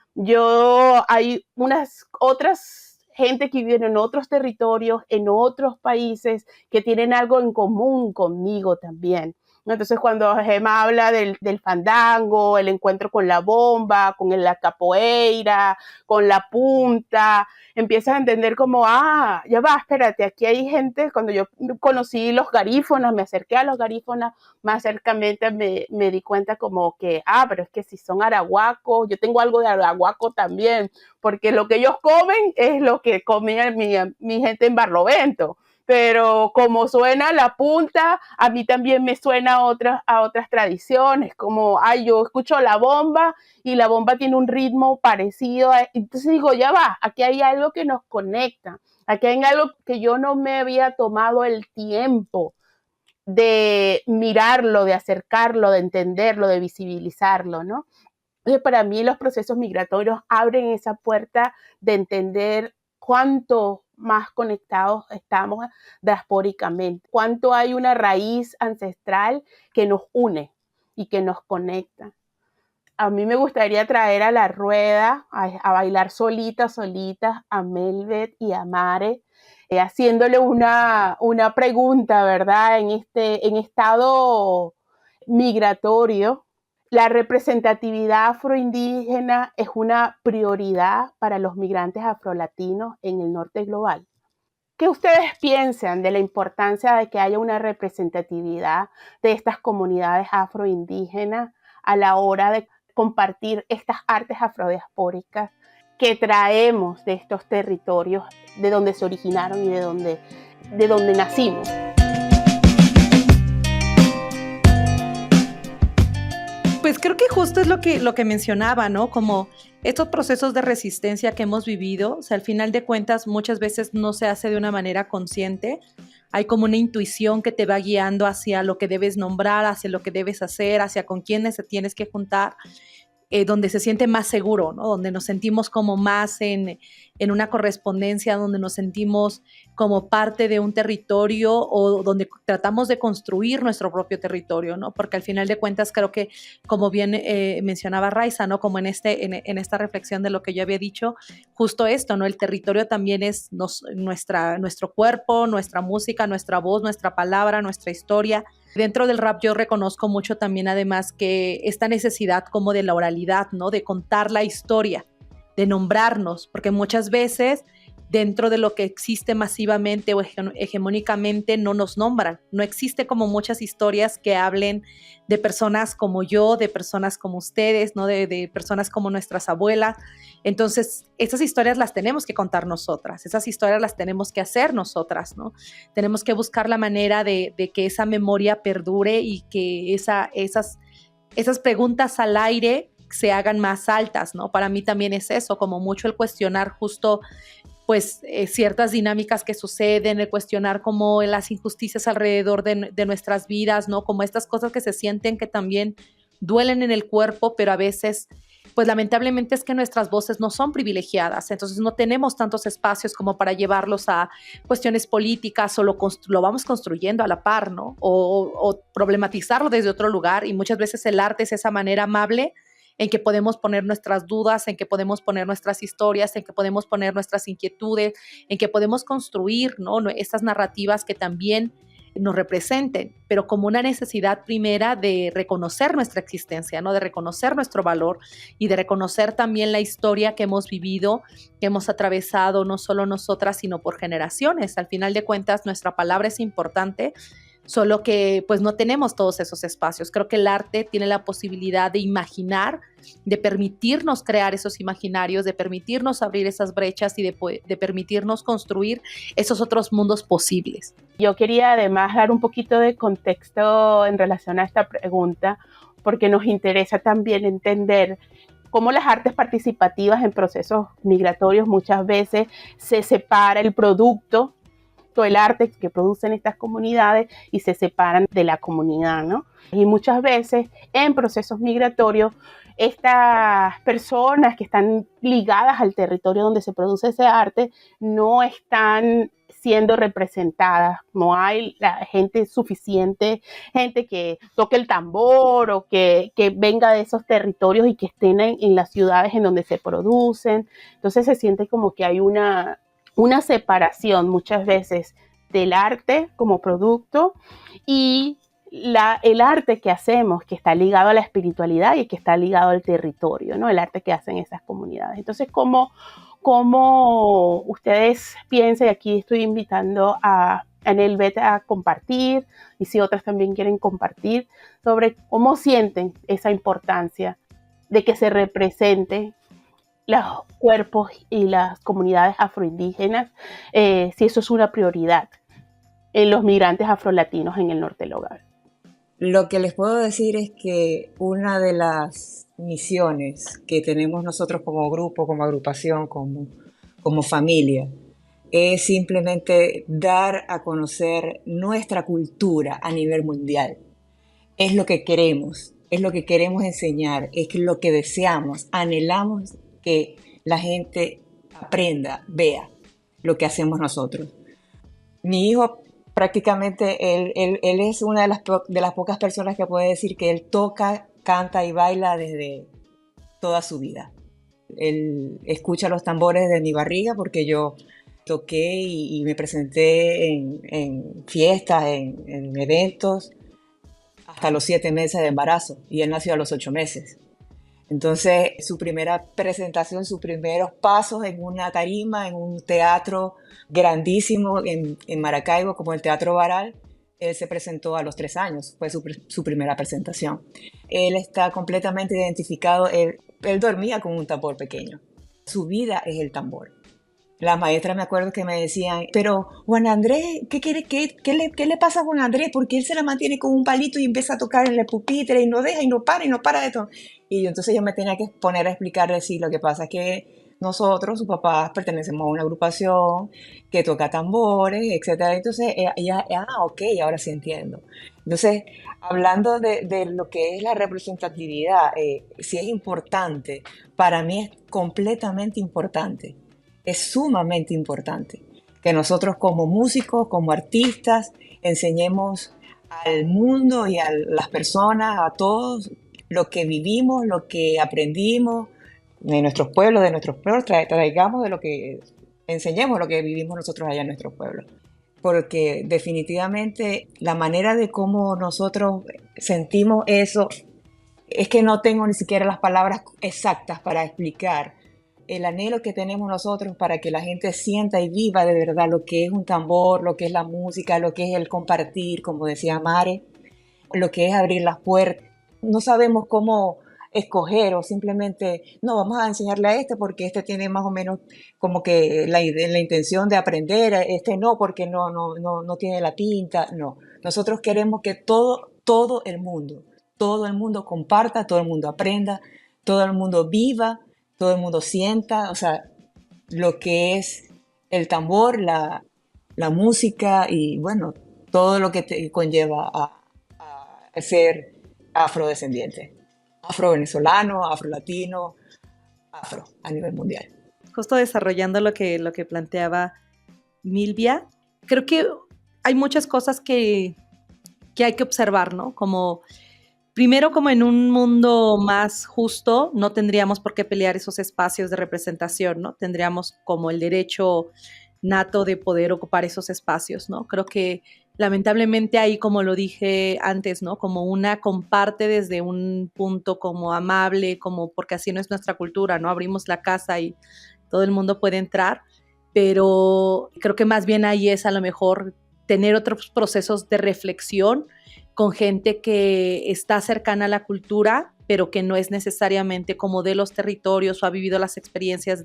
hay unas otras gente que vive en otros territorios, en otros países, que tienen algo en común conmigo también. Entonces, cuando Gemma habla del fandango, el encuentro con la bomba, con la capoeira, con la punta, empiezas a entender como, ya va, espérate, aquí hay gente, cuando yo conocí los garífonas, me acerqué a los garífonas, más cercamente me di cuenta como que, pero es que si son arahuacos, yo tengo algo de arahuaco también, porque lo que ellos comen es lo que comía mi gente en Barlovento. Pero como suena la punta, a mí también me suena a otras tradiciones, como, yo escucho la bomba y la bomba tiene un ritmo parecido. Entonces digo, ya va, aquí hay algo que nos conecta, aquí hay algo que yo no me había tomado el tiempo de mirarlo, de acercarlo, de entenderlo, de visibilizarlo, ¿no? Entonces, para mí los procesos migratorios abren esa puerta de entender cuánto más conectados estamos diaspóricamente, cuánto hay una raíz ancestral que nos une y que nos conecta. A mí me gustaría traer a la rueda a bailar solitas a Melvet y a Mare, haciéndole una pregunta, ¿verdad? En estado migratorio, la representatividad afroindígena es una prioridad para los migrantes afrolatinos en el norte global. ¿Qué ustedes piensan de la importancia de que haya una representatividad de estas comunidades afroindígenas a la hora de compartir estas artes afrodiaspóricas que traemos de estos territorios de donde se originaron y de donde nacimos? Pues creo que justo es lo que mencionaba, ¿no? Como estos procesos de resistencia que hemos vivido, o sea, al final de cuentas muchas veces no se hace de una manera consciente. Hay como una intuición que te va guiando hacia lo que debes nombrar, hacia lo que debes hacer, hacia con quiénes te tienes que juntar, donde se siente más seguro, ¿no? Donde nos sentimos como más en una correspondencia, donde nos sentimos como parte de un territorio o donde tratamos de construir nuestro propio territorio, ¿no? Porque al final de cuentas creo que, como bien mencionaba Raiza, ¿no? Como en esta reflexión de lo que yo había dicho, justo esto, ¿no? El territorio también es nuestro cuerpo, nuestra música, nuestra voz, nuestra palabra, nuestra historia. Dentro del rap yo reconozco mucho también además que esta necesidad como de la oralidad, ¿no? De contar la historia, de nombrarnos, porque muchas veces dentro de lo que existe masivamente o hegemónicamente no nos nombran. No existe como muchas historias que hablen de personas como yo, de personas como ustedes, ¿no? De personas como nuestras abuelas. Entonces, esas historias las tenemos que contar nosotras, esas historias las tenemos que hacer nosotras, ¿no? Tenemos que buscar la manera de que esa memoria perdure y que esas preguntas al aire se hagan más altas, ¿no? Para mí también es eso, como mucho el cuestionar justo pues ciertas dinámicas que suceden, el cuestionar como las injusticias alrededor de nuestras vidas, ¿no? Como estas cosas que se sienten que también duelen en el cuerpo, pero a veces, pues lamentablemente es que nuestras voces no son privilegiadas, entonces no tenemos tantos espacios como para llevarlos a cuestiones políticas o lo vamos construyendo a la par, ¿no? O problematizarlo desde otro lugar, y muchas veces el arte es esa manera amable en que podemos poner nuestras dudas, en que podemos poner nuestras historias, en que podemos poner nuestras inquietudes, en que podemos construir, ¿no? Estas narrativas que también nos representen, pero como una necesidad primera de reconocer nuestra existencia, ¿no? De reconocer nuestro valor y de reconocer también la historia que hemos vivido, que hemos atravesado no solo nosotras, sino por generaciones. Al final de cuentas, nuestra palabra es importante, solo que pues no tenemos todos esos espacios. Creo que el arte tiene la posibilidad de imaginar, de permitirnos crear esos imaginarios, de permitirnos abrir esas brechas y de permitirnos construir esos otros mundos posibles. Yo quería además dar un poquito de contexto en relación a esta pregunta, porque nos interesa también entender cómo las artes participativas en procesos migratorios muchas veces se separa el producto, todo el arte que producen estas comunidades, y se separan de la comunidad, ¿no? Y muchas veces en procesos migratorios estas personas que están ligadas al territorio donde se produce ese arte no están siendo representadas, no hay la gente suficiente, gente que toque el tambor o que venga de esos territorios y que estén en las ciudades en donde se producen. Entonces se siente como que hay una separación muchas veces del arte como producto y el arte que hacemos, que está ligado a la espiritualidad y que está ligado al territorio, ¿no? El arte que hacen esas comunidades. Entonces, ¿cómo ustedes piensan? Y aquí estoy invitando a Melvet a compartir, y si otras también quieren compartir, sobre cómo sienten esa importancia de que se represente los cuerpos y las comunidades afroindígenas, si eso es una prioridad en los migrantes afrolatinos en el norte global. Lo que les puedo decir es que una de las misiones que tenemos nosotros como grupo, como agrupación, como familia, es simplemente dar a conocer nuestra cultura a nivel mundial. Es lo que queremos enseñar, es lo que deseamos, anhelamos que la gente aprenda, vea. lo que hacemos nosotros. Mi hijo prácticamente, él es una de las pocas personas que puede decir que él toca, canta y baila desde toda su vida. Él escucha los tambores de mi barriga porque yo toqué y me presenté en fiestas, en eventos, hasta los 7 meses de embarazo, y él nació a los 8 meses. Entonces, su primera presentación, sus primeros pasos en una tarima, en un teatro grandísimo en Maracaibo, como el Teatro Baral, él se presentó a los 3 años, fue su primera presentación. Él está completamente identificado, él dormía con un tambor pequeño. Su vida es el tambor. Las maestras me acuerdo que me decían, pero Juan Andrés, ¿qué le pasa a Juan Andrés? Porque él se la mantiene con un palito y empieza a tocar en el pupitre y no deja y no para de todo. Y entonces yo me tenía que poner a explicarle, sí, lo que pasa es que nosotros, sus papás, pertenecemos a una agrupación que toca tambores, etc. Entonces ella, ok, ahora sí entiendo. Entonces, hablando de lo que es la representatividad, sí es importante, para mí es completamente importante. Es sumamente importante que nosotros como músicos, como artistas, enseñemos al mundo y a las personas, a todos, lo que vivimos, lo que aprendimos de nuestros pueblos, traigamos de lo que, enseñemos lo que vivimos nosotros allá en nuestros pueblos. Porque definitivamente la manera de cómo nosotros sentimos eso, es que no tengo ni siquiera las palabras exactas para explicar el anhelo que tenemos nosotros para que la gente sienta y viva de verdad lo que es un tambor, lo que es la música, lo que es el compartir, como decía Mare, lo que es abrir las puertas. No sabemos cómo escoger o simplemente, no, vamos a enseñarle a este porque este tiene más o menos como que la intención de aprender, este no, porque no tiene la pinta. No, nosotros queremos que todo el mundo comparta, todo el mundo aprenda, todo el mundo viva, todo el mundo sienta, o sea, lo que es el tambor, la música y bueno, todo lo que te conlleva a ser afrodescendiente, afrovenezolano, afrolatino, afro a nivel mundial. Justo desarrollando lo que planteaba Milvia, creo que hay muchas cosas que hay que observar, ¿no? Como primero, como en un mundo más justo, no tendríamos por qué pelear esos espacios de representación, ¿no? Tendríamos como el derecho nato de poder ocupar esos espacios, ¿no? Creo que lamentablemente ahí, como lo dije antes, ¿no? Como una comparte desde un punto como amable, como porque así no es nuestra cultura, ¿no? Abrimos la casa y todo el mundo puede entrar, pero creo que más bien ahí es a lo mejor tener otros procesos de reflexión con gente que está cercana a la cultura, pero que no es necesariamente como de los territorios o ha vivido las experiencias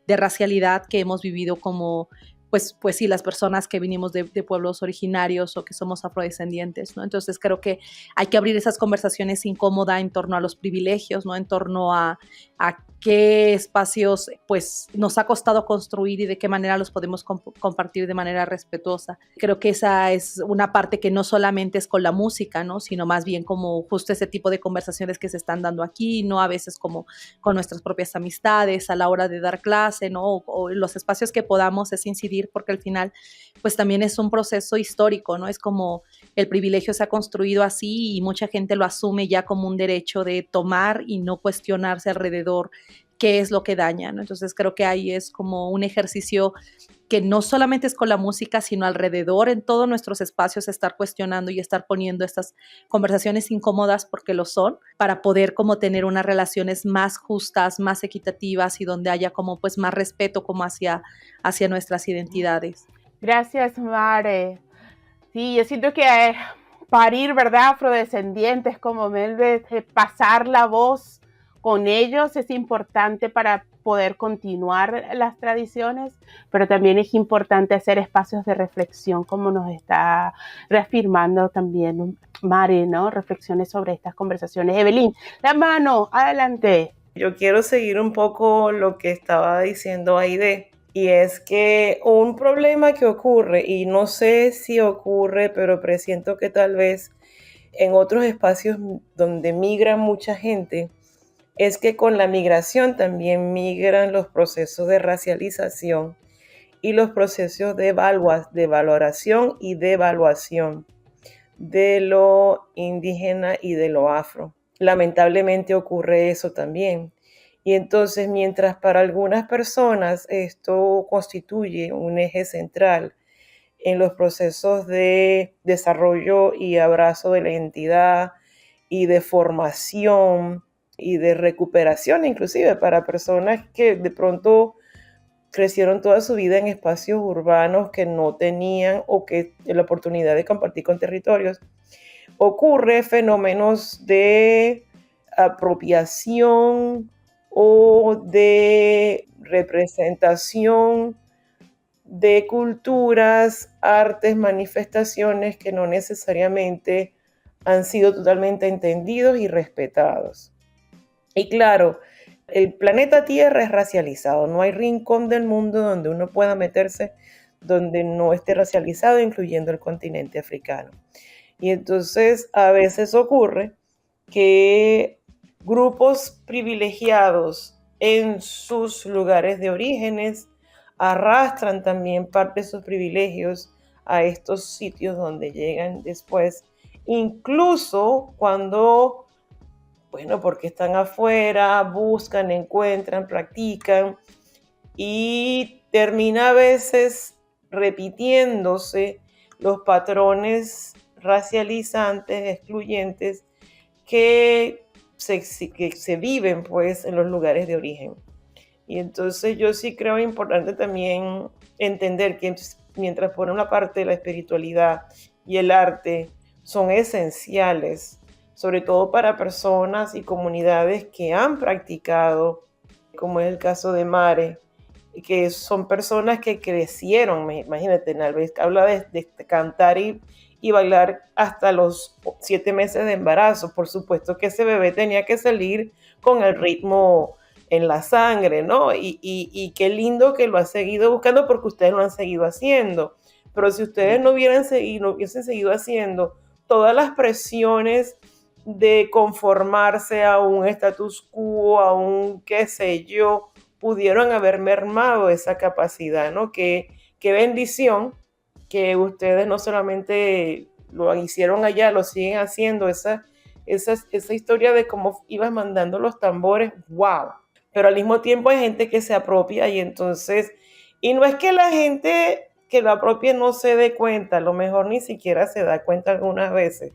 de racialidad que hemos vivido como, pues sí, las personas que vinimos de pueblos originarios o que somos afrodescendientes, ¿no? Entonces creo que hay que abrir esas conversaciones incómodas en torno a los privilegios, ¿no? En torno a qué espacios pues nos ha costado construir y de qué manera los podemos compartir de manera respetuosa. Creo que esa es una parte que no solamente es con la música, ¿no? Sino más bien como justo ese tipo de conversaciones que se están dando aquí, ¿no? A veces como con nuestras propias amistades a la hora de dar clase, ¿no? O los espacios que podamos es incidir, porque al final pues también es un proceso histórico, ¿no? Es como el privilegio se ha construido así y mucha gente lo asume ya como un derecho de tomar y no cuestionarse alrededor qué es lo que daña, ¿no? Entonces creo que ahí es como un ejercicio que no solamente es con la música, sino alrededor en todos nuestros espacios estar cuestionando y estar poniendo estas conversaciones incómodas porque lo son, para poder como tener unas relaciones más justas, más equitativas y donde haya como pues más respeto como hacia nuestras identidades. Gracias, Mare. Sí, yo siento que parir, ¿verdad? Afrodescendientes como Melbe, pasar la voz con ellos es importante para poder continuar las tradiciones, pero también es importante hacer espacios de reflexión, como nos está reafirmando también Mari, ¿no? Reflexiones sobre estas conversaciones. Evelyn, la mano, adelante. Yo quiero seguir un poco lo que estaba diciendo Aide, y es que un problema que ocurre, y no sé si ocurre, pero presiento que tal vez en otros espacios donde migra mucha gente, es que con la migración también migran los procesos de racialización y los procesos de valoración y de evaluación de lo indígena y de lo afro. Lamentablemente ocurre eso también. Y entonces, mientras para algunas personas esto constituye un eje central en los procesos de desarrollo y abrazo de la identidad y de formación y de recuperación, inclusive para personas que de pronto crecieron toda su vida en espacios urbanos que no tenían o que la oportunidad de compartir con territorios, ocurre fenómenos de apropiación o de representación de culturas, artes, manifestaciones que no necesariamente han sido totalmente entendidos y respetados. Y claro, el planeta Tierra es racializado, no hay rincón del mundo donde uno pueda meterse donde no esté racializado, incluyendo el continente africano. Y entonces a veces ocurre que grupos privilegiados en sus lugares de orígenes arrastran también parte de sus privilegios a estos sitios donde llegan después, incluso cuando, bueno, porque están afuera, buscan, encuentran, practican y termina a veces repitiéndose los patrones racializantes, excluyentes que se viven pues en los lugares de origen. Y entonces yo sí creo importante también entender que mientras por una parte la espiritualidad y el arte son esenciales, sobre todo para personas y comunidades que han practicado, como es el caso de Mare, que son personas que crecieron, imagínate, Nalves, habla de cantar y bailar hasta los 7 meses de embarazo. Por supuesto que ese bebé tenía que salir con el ritmo en la sangre, ¿no? Y qué lindo que lo ha seguido buscando porque ustedes lo han seguido haciendo. Pero si ustedes no hubiesen seguido haciendo todas las presiones de conformarse a un status quo, a un qué sé yo, pudieron haber mermado esa capacidad, ¿no? Qué bendición que ustedes no solamente lo hicieron allá, lo siguen haciendo, esa historia de cómo ibas mandando los tambores, wow. Pero al mismo tiempo hay gente que se apropia y entonces, y no es que la gente que lo apropie no se dé cuenta, a lo mejor ni siquiera se da cuenta algunas veces,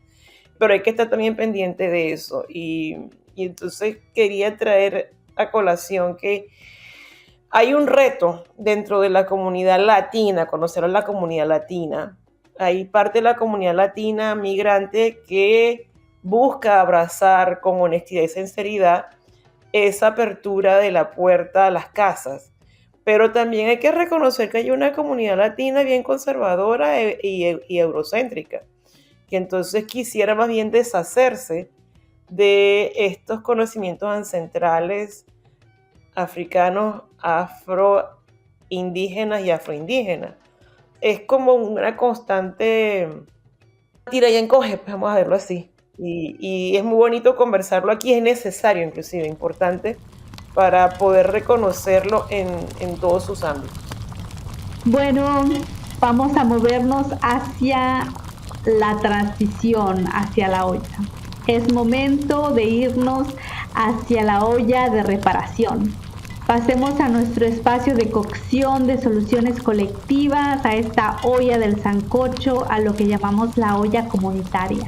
pero hay que estar también pendiente de eso. Y entonces quería traer a colación que hay un reto dentro de la comunidad latina, conocer a la comunidad latina. Hay parte de la comunidad latina migrante que busca abrazar con honestidad y sinceridad esa apertura de la puerta a las casas. Pero también hay que reconocer que hay una comunidad latina bien conservadora y eurocéntrica, que entonces quisiera más bien deshacerse de estos conocimientos ancestrales africanos, afroindígenas y afroindígenas. Es como una constante tira y encoge, pues vamos a verlo así. Y es muy bonito conversarlo aquí, es necesario, inclusive, importante, para poder reconocerlo en todos sus ámbitos. Bueno, vamos a movernos hacia la transición, hacia la olla. Es momento de irnos hacia la olla de reparación. Pasemos a nuestro espacio de cocción de soluciones colectivas, a esta olla del sancocho, a lo que llamamos la olla comunitaria.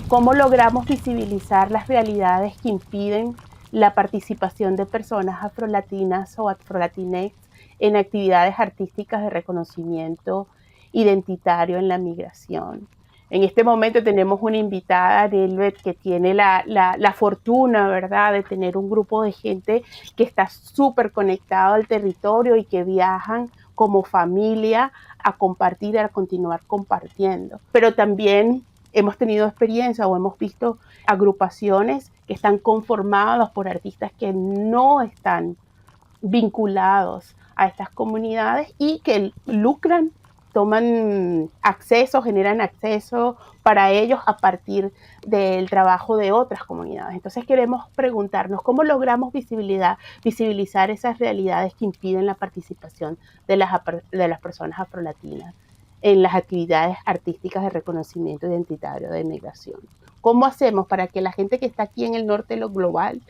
¿Cómo logramos visibilizar las realidades que impiden la participación de personas afrolatinas o afrolatinex en actividades artísticas de reconocimiento identitario en la migración? En este momento tenemos una invitada, Nelvet, que tiene la fortuna, ¿verdad?, de tener un grupo de gente que está súper conectado al territorio y que viajan como familia a compartir, a continuar compartiendo. Pero también hemos tenido experiencia o hemos visto agrupaciones que están conformadas por artistas que no están vinculados a estas comunidades y que lucran toman acceso, generan acceso para ellos a partir del trabajo de otras comunidades. Entonces queremos preguntarnos cómo logramos visibilizar esas realidades que impiden la participación de las personas afrolatinas en las actividades artísticas de reconocimiento identitario de migración. ¿Cómo hacemos para que la gente que está aquí en el norte de lo global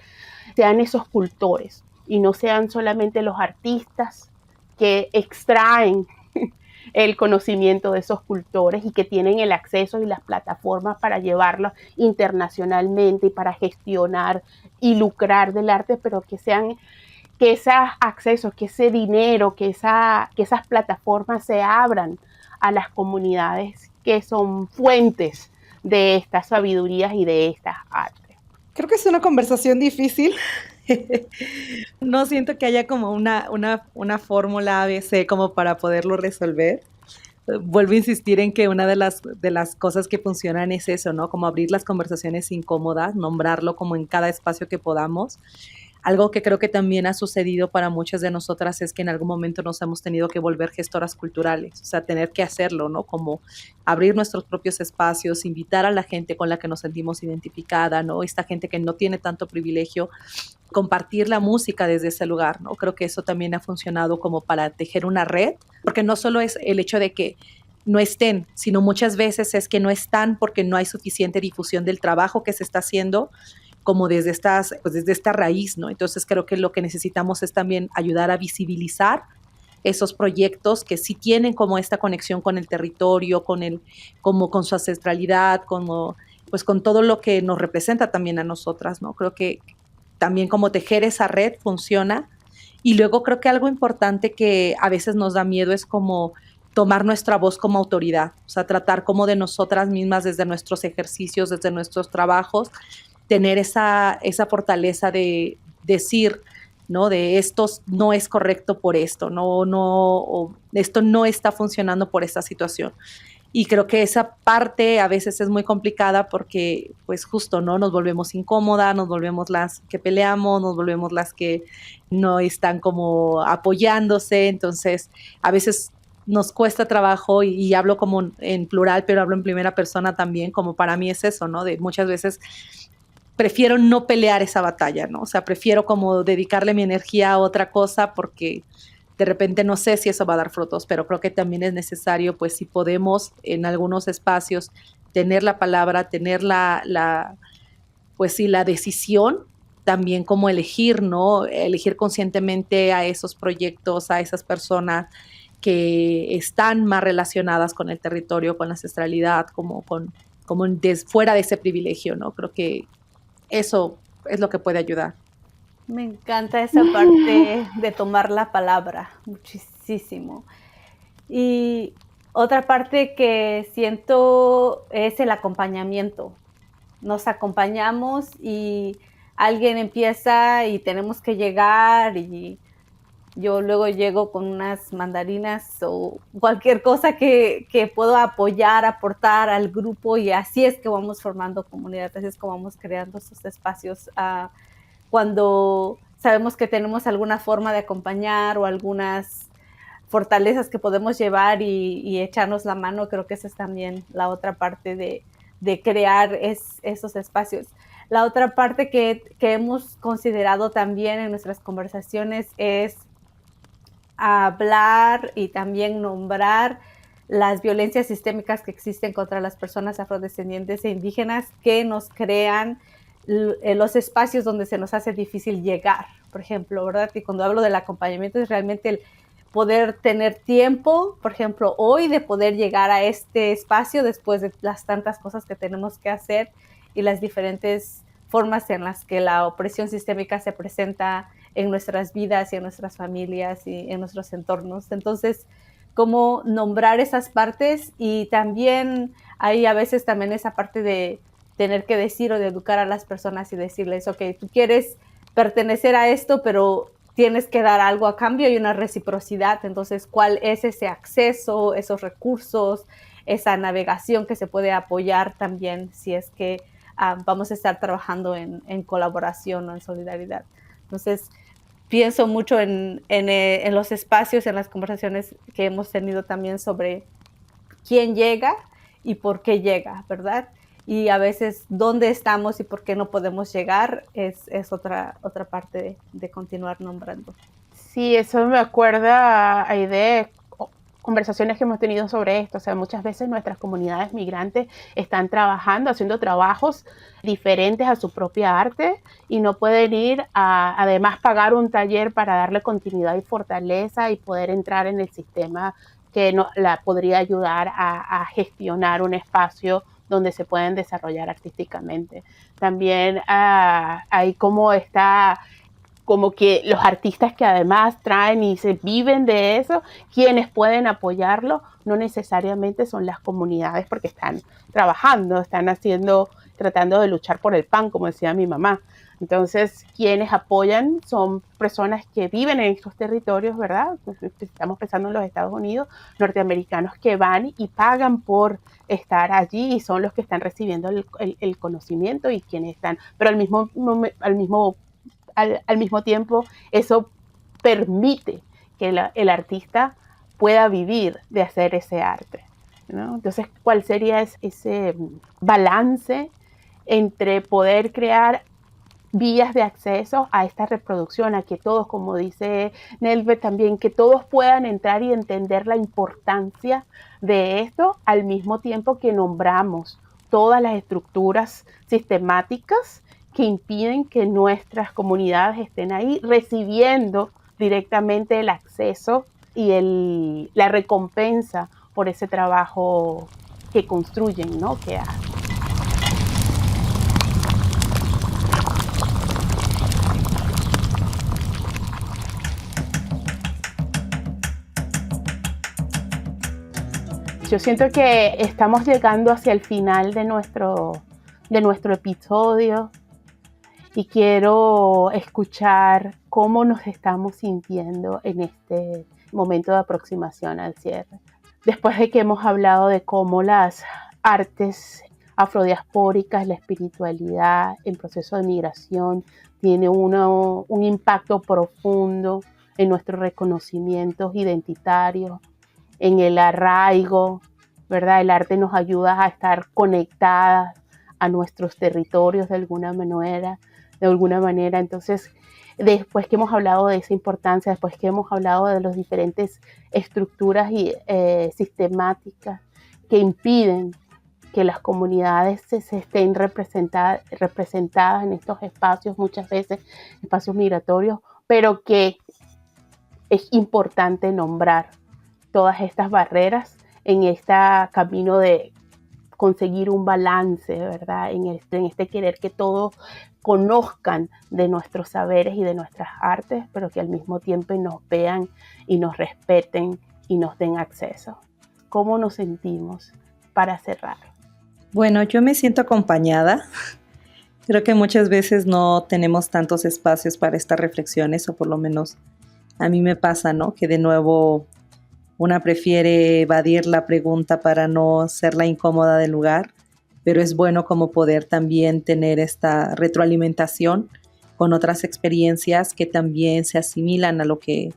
sean esos cultores y no sean solamente los artistas que extraen el conocimiento de esos cultores y que tienen el acceso y las plataformas para llevarlo internacionalmente y para gestionar y lucrar del arte, pero que esos accesos, que ese dinero, que esas plataformas se abran a las comunidades que son fuentes de estas sabidurías y de estas artes? Creo que es una conversación difícil. No siento que haya como una fórmula ABC como para poderlo resolver. Vuelvo a insistir en que una de las cosas que funcionan es eso, ¿no? Como abrir las conversaciones incómodas, nombrarlo como en cada espacio que podamos. Algo que creo que también ha sucedido para muchas de nosotras es que en algún momento nos hemos tenido que volver gestoras culturales, o sea, tener que hacerlo, ¿no? Como abrir nuestros propios espacios, invitar a la gente con la que nos sentimos identificada, ¿no? Esta gente que no tiene tanto privilegio, compartir la música desde ese lugar, ¿no? Creo que eso también ha funcionado como para tejer una red, porque no solo es el hecho de que no estén, sino muchas veces es que no están porque no hay suficiente difusión del trabajo que se está haciendo, como desde esta raíz, ¿no? Entonces creo que lo que necesitamos es también ayudar a visibilizar esos proyectos que sí tienen como esta conexión con el territorio, como con su ancestralidad, pues con todo lo que nos representa también a nosotras, ¿no? Creo que también como tejer esa red funciona. Y luego creo que algo importante que a veces nos da miedo es como tomar nuestra voz como autoridad, o sea, tratar como de nosotras mismas desde nuestros ejercicios, desde nuestros trabajos, tener esa fortaleza de decir, ¿no? De esto no es correcto por esto, o esto no está funcionando por esta situación. Y creo que esa parte a veces es muy complicada porque, pues justo, ¿no? Nos volvemos incómodas, nos volvemos las que peleamos, nos volvemos las que no están como apoyándose. Entonces, a veces nos cuesta trabajo y hablo como en plural, pero hablo en primera persona también, como para mí es eso, ¿no? De muchas veces prefiero no pelear esa batalla, ¿no? O sea, prefiero como dedicarle mi energía a otra cosa porque de repente no sé si eso va a dar frutos, pero creo que también es necesario, pues si podemos en algunos espacios tener la palabra, tener pues sí, la decisión, también como elegir, ¿no? Elegir conscientemente a esos proyectos, a esas personas que están más relacionadas con el territorio, con la ancestralidad, como fuera de ese privilegio, ¿no? Creo que eso es lo que puede ayudar. Me encanta esa parte de tomar la palabra, muchísimo. Y otra parte que siento es el acompañamiento. Nos acompañamos y alguien empieza y tenemos que llegar y yo luego llego con unas mandarinas o cualquier cosa que puedo apoyar, aportar al grupo y así es que vamos formando comunidad, así es como vamos creando esos espacios. Cuando sabemos que tenemos alguna forma de acompañar o algunas fortalezas que podemos llevar y echarnos la mano, creo que esa es también la otra parte de crear esos espacios. La otra parte que hemos considerado también en nuestras conversaciones es hablar y también nombrar las violencias sistémicas que existen contra las personas afrodescendientes e indígenas que nos crean los espacios donde se nos hace difícil llegar, por ejemplo, ¿verdad? Y cuando hablo del acompañamiento es realmente el poder tener tiempo, por ejemplo, hoy de poder llegar a este espacio después de las tantas cosas que tenemos que hacer y las diferentes formas en las que la opresión sistémica se presenta en nuestras vidas y en nuestras familias y en nuestros entornos. Entonces, cómo nombrar esas partes y también hay a veces también esa parte de tener que decir o de educar a las personas y decirles, ok, tú quieres pertenecer a esto, pero tienes que dar algo a cambio y una reciprocidad. Entonces, ¿cuál es ese acceso, esos recursos, esa navegación que se puede apoyar también si es que vamos a estar trabajando en colaboración o en solidaridad? Entonces, pienso mucho en los espacios, en las conversaciones que hemos tenido también sobre quién llega y por qué llega, ¿verdad? Y a veces dónde estamos y por qué no podemos llegar es otra parte de continuar nombrando. Sí, eso me acuerda a ideas, conversaciones que hemos tenido sobre esto. O sea, muchas veces nuestras comunidades migrantes están trabajando, haciendo trabajos diferentes a su propia arte y no pueden ir a, además, pagar un taller para darle continuidad y fortaleza y poder entrar en el sistema que la podría ayudar a gestionar un espacio donde se pueden desarrollar artísticamente. También hay como que los artistas que además traen y se viven de eso, quienes pueden apoyarlo, no necesariamente son las comunidades porque están trabajando, tratando de luchar por el pan, como decía mi mamá. Entonces, quienes apoyan son personas que viven en estos territorios, ¿verdad? Estamos pensando en los Estados Unidos, norteamericanos que van y pagan por estar allí y son los que están recibiendo el conocimiento y quienes están, pero al mismo tiempo, eso permite que el artista pueda vivir de hacer ese arte, ¿no? Entonces, ¿cuál sería ese balance entre poder crear vías de acceso a esta reproducción, a que todos, como dice Nelvet también, que todos puedan entrar y entender la importancia de esto, al mismo tiempo que nombramos todas las estructuras sistemáticas que impiden que nuestras comunidades estén ahí recibiendo directamente el acceso y la recompensa por ese trabajo que construyen, ¿no? Que hacen. Yo siento que estamos llegando hacia el final de nuestro episodio y quiero escuchar cómo nos estamos sintiendo en este momento de aproximación al cierre. Después de que hemos hablado de cómo las artes afrodiaspóricas, la espiritualidad, el proceso de migración tiene un impacto profundo en nuestros reconocimientos identitarios, en el arraigo, ¿verdad? El arte nos ayuda a estar conectadas a nuestros territorios de alguna manera. Entonces, después que hemos hablado de esa importancia, después que hemos hablado de las diferentes estructuras y sistemáticas que impiden que las comunidades se estén representadas en estos espacios, muchas veces espacios migratorios, pero que es importante nombrar todas estas barreras en este camino de conseguir un balance, ¿verdad? En este querer que todos conozcan de nuestros saberes y de nuestras artes, pero que al mismo tiempo nos vean y nos respeten y nos den acceso. ¿Cómo nos sentimos para cerrar? Bueno, yo me siento acompañada. Creo que muchas veces no tenemos tantos espacios para estas reflexiones, o por lo menos a mí me pasa, ¿no? Que de nuevo una prefiere evadir la pregunta para no ser la incómoda del lugar, pero es bueno como poder también tener esta retroalimentación con otras experiencias que también se asimilan a lo que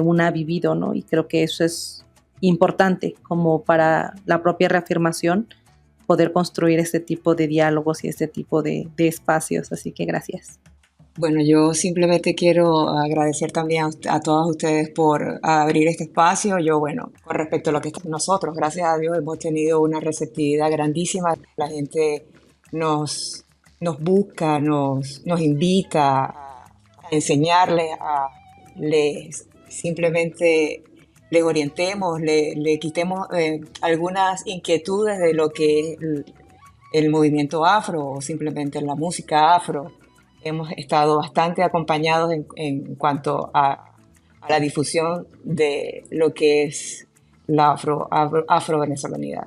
una ha vivido, ¿no? Y creo que eso es importante como para la propia reafirmación, poder construir este tipo de diálogos y este tipo de espacios. Así que gracias. Bueno, yo simplemente quiero agradecer también a todas ustedes por abrir este espacio. Yo, bueno, con respecto a lo que estamos nosotros, gracias a Dios hemos tenido una receptividad grandísima. La gente nos busca, nos invita a enseñarles, simplemente les orientemos, le quitemos algunas inquietudes de lo que es el movimiento afro o simplemente la música afro. Hemos estado bastante acompañados en cuanto a la difusión de lo que es la afro-venezolanidad.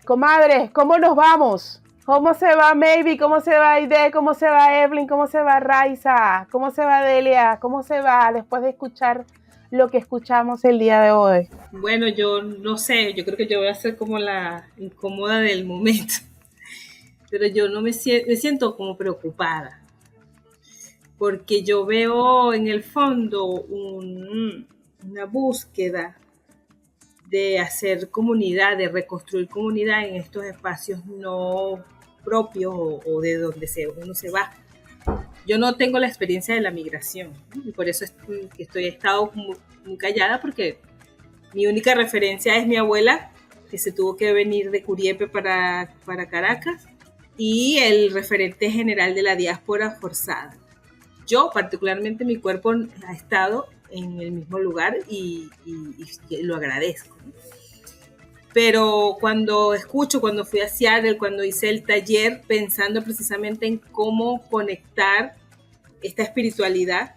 Comadres, ¿cómo nos vamos? ¿Cómo se va Maybe? ¿Cómo se va Aide? ¿Cómo se va Evelyn? ¿Cómo se va Raiza? ¿Cómo se va Delia? ¿Cómo se va después de escuchar lo que escuchamos el día de hoy? Bueno, yo no sé, yo creo que yo voy a ser como la incómoda del momento, pero yo no me siento como preocupada, porque yo veo en el fondo una búsqueda de hacer comunidad, de reconstruir comunidad en estos espacios no propios o de donde uno se va. Yo no tengo la experiencia de la migración, ¿no? Y por eso he estado muy callada, porque mi única referencia es mi abuela, que se tuvo que venir de Curiepe para Caracas, y el referente general de la diáspora forzada. Yo, particularmente, mi cuerpo ha estado en el mismo lugar y lo agradezco, ¿no? Pero cuando fui a Seattle, cuando hice el taller, pensando precisamente en cómo conectar esta espiritualidad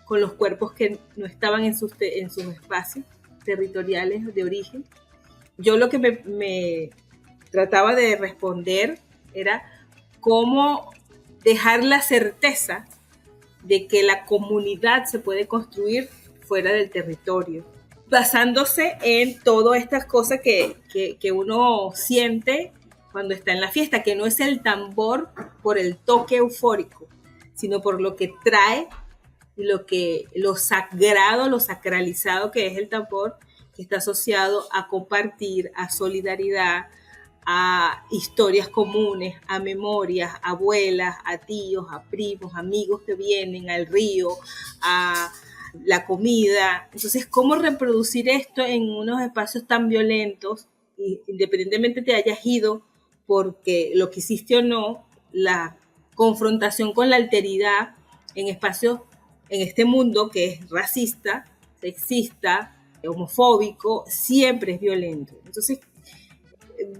con los cuerpos que no estaban en sus espacios territoriales de origen, yo lo que me trataba de responder era cómo dejar la certeza de que la comunidad se puede construir fuera del territorio, basándose en todas estas cosas que uno siente cuando está en la fiesta, que no es el tambor por el toque eufórico, sino por lo que trae, lo sagrado, lo sacralizado que es el tambor, que está asociado a compartir, a solidaridad, a historias comunes, a memorias, a abuelas, a tíos, a primos, amigos que vienen al río, a la comida. Entonces, ¿cómo reproducir esto en unos espacios tan violentos, independientemente te hayas ido porque lo que hiciste o no? La confrontación con la alteridad en espacios, en este mundo que es racista, sexista, homofóbico, siempre es violento. Entonces,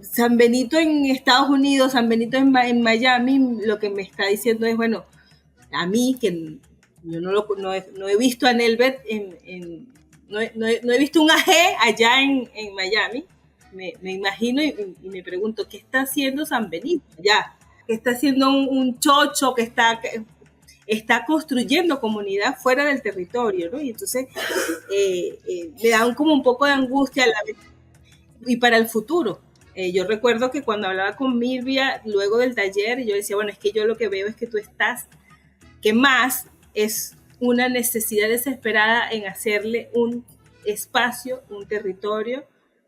San Benito en Estados Unidos, San Benito en Miami, lo que me está diciendo es, bueno, a mí, que yo no he visto a Nelbert, no he visto un AG allá en Miami, me imagino y me pregunto, ¿qué está haciendo San Benito allá? ¿Qué está haciendo un chocho que está construyendo comunidad fuera del territorio, ¿no? Y entonces me da como un poco de angustia y para el futuro. Yo recuerdo que cuando hablaba con Mirvia luego del taller, yo decía, bueno, es que yo lo que veo es que tú estás, que más es una necesidad desesperada en hacerle un espacio, un territorio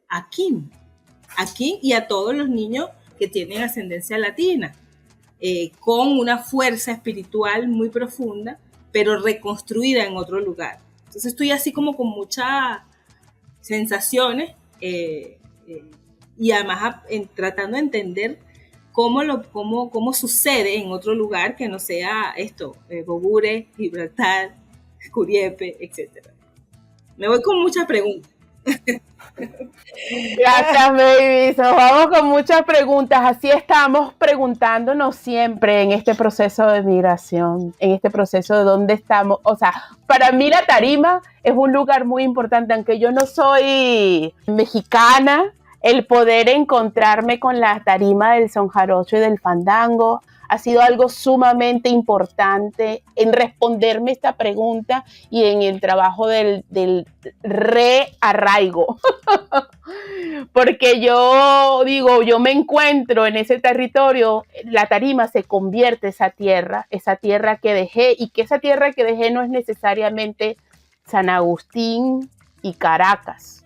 a Kim y a todos los niños que tienen ascendencia latina, con una fuerza espiritual muy profunda, pero reconstruida en otro lugar. Entonces estoy así como con muchas sensaciones, y además tratando de entender cómo sucede en otro lugar que no sea esto, Bogure, Gibraltar, Curiepe, etc. Me voy con muchas preguntas. Gracias, babies. Nos vamos con muchas preguntas. Así estamos preguntándonos siempre en este proceso de migración, en este proceso de dónde estamos. O sea, para mí la tarima es un lugar muy importante, aunque yo no soy mexicana. El poder encontrarme con la tarima del son jarocho y del fandango ha sido algo sumamente importante en responderme esta pregunta y en el trabajo del rearraigo. Porque yo digo, yo me encuentro en ese territorio, la tarima se convierte esa tierra que dejé, y que esa tierra que dejé no es necesariamente San Agustín y Caracas,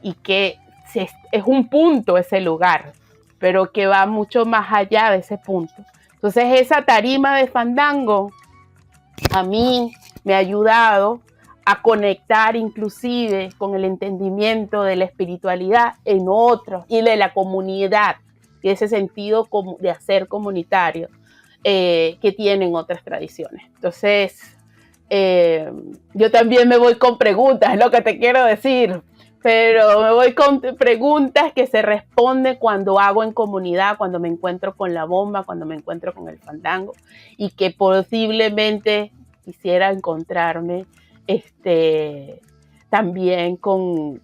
y que es un punto ese lugar, pero que va mucho más allá de ese punto. Entonces esa tarima de fandango a mí me ha ayudado a conectar inclusive con el entendimiento de la espiritualidad en otros y de la comunidad, y ese sentido de hacer comunitario que tienen otras tradiciones. Entonces yo también me voy con preguntas, es lo que te quiero decir. Pero me voy con preguntas que se responden cuando hago en comunidad, cuando me encuentro con la bomba, cuando me encuentro con el fandango, y que posiblemente quisiera encontrarme también con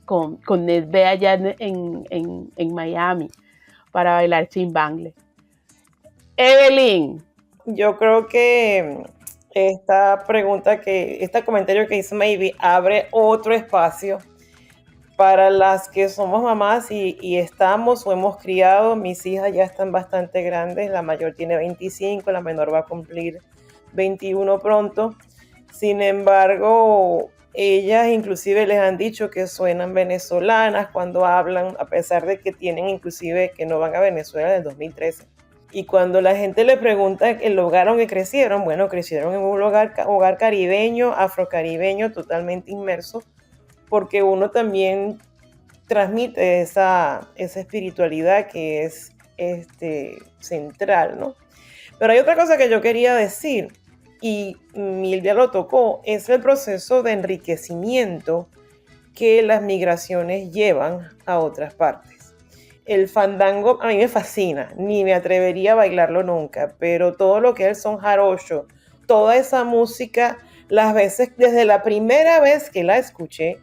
Nesbe allá en Miami para bailar chimbangle. Evelyn. Yo creo que este comentario que hizo Maybe abre otro espacio para las que somos mamás y estamos o hemos criado. Mis hijas ya están bastante grandes, la mayor tiene 25, la menor va a cumplir 21 pronto. Sin embargo, ellas inclusive les han dicho que suenan venezolanas cuando hablan, a pesar de que tienen inclusive que no van a Venezuela desde 2013. Y cuando la gente le pregunta el lugar donde crecieron, bueno, crecieron en un hogar caribeño, afrocaribeño, totalmente inmerso, porque uno también transmite esa espiritualidad que es central, ¿no? Pero hay otra cosa que yo quería decir, y Milvia lo tocó, es el proceso de enriquecimiento que las migraciones llevan a otras partes. El fandango a mí me fascina, ni me atrevería a bailarlo nunca, pero todo lo que es el son jarocho, toda esa música, las veces, desde la primera vez que la escuché,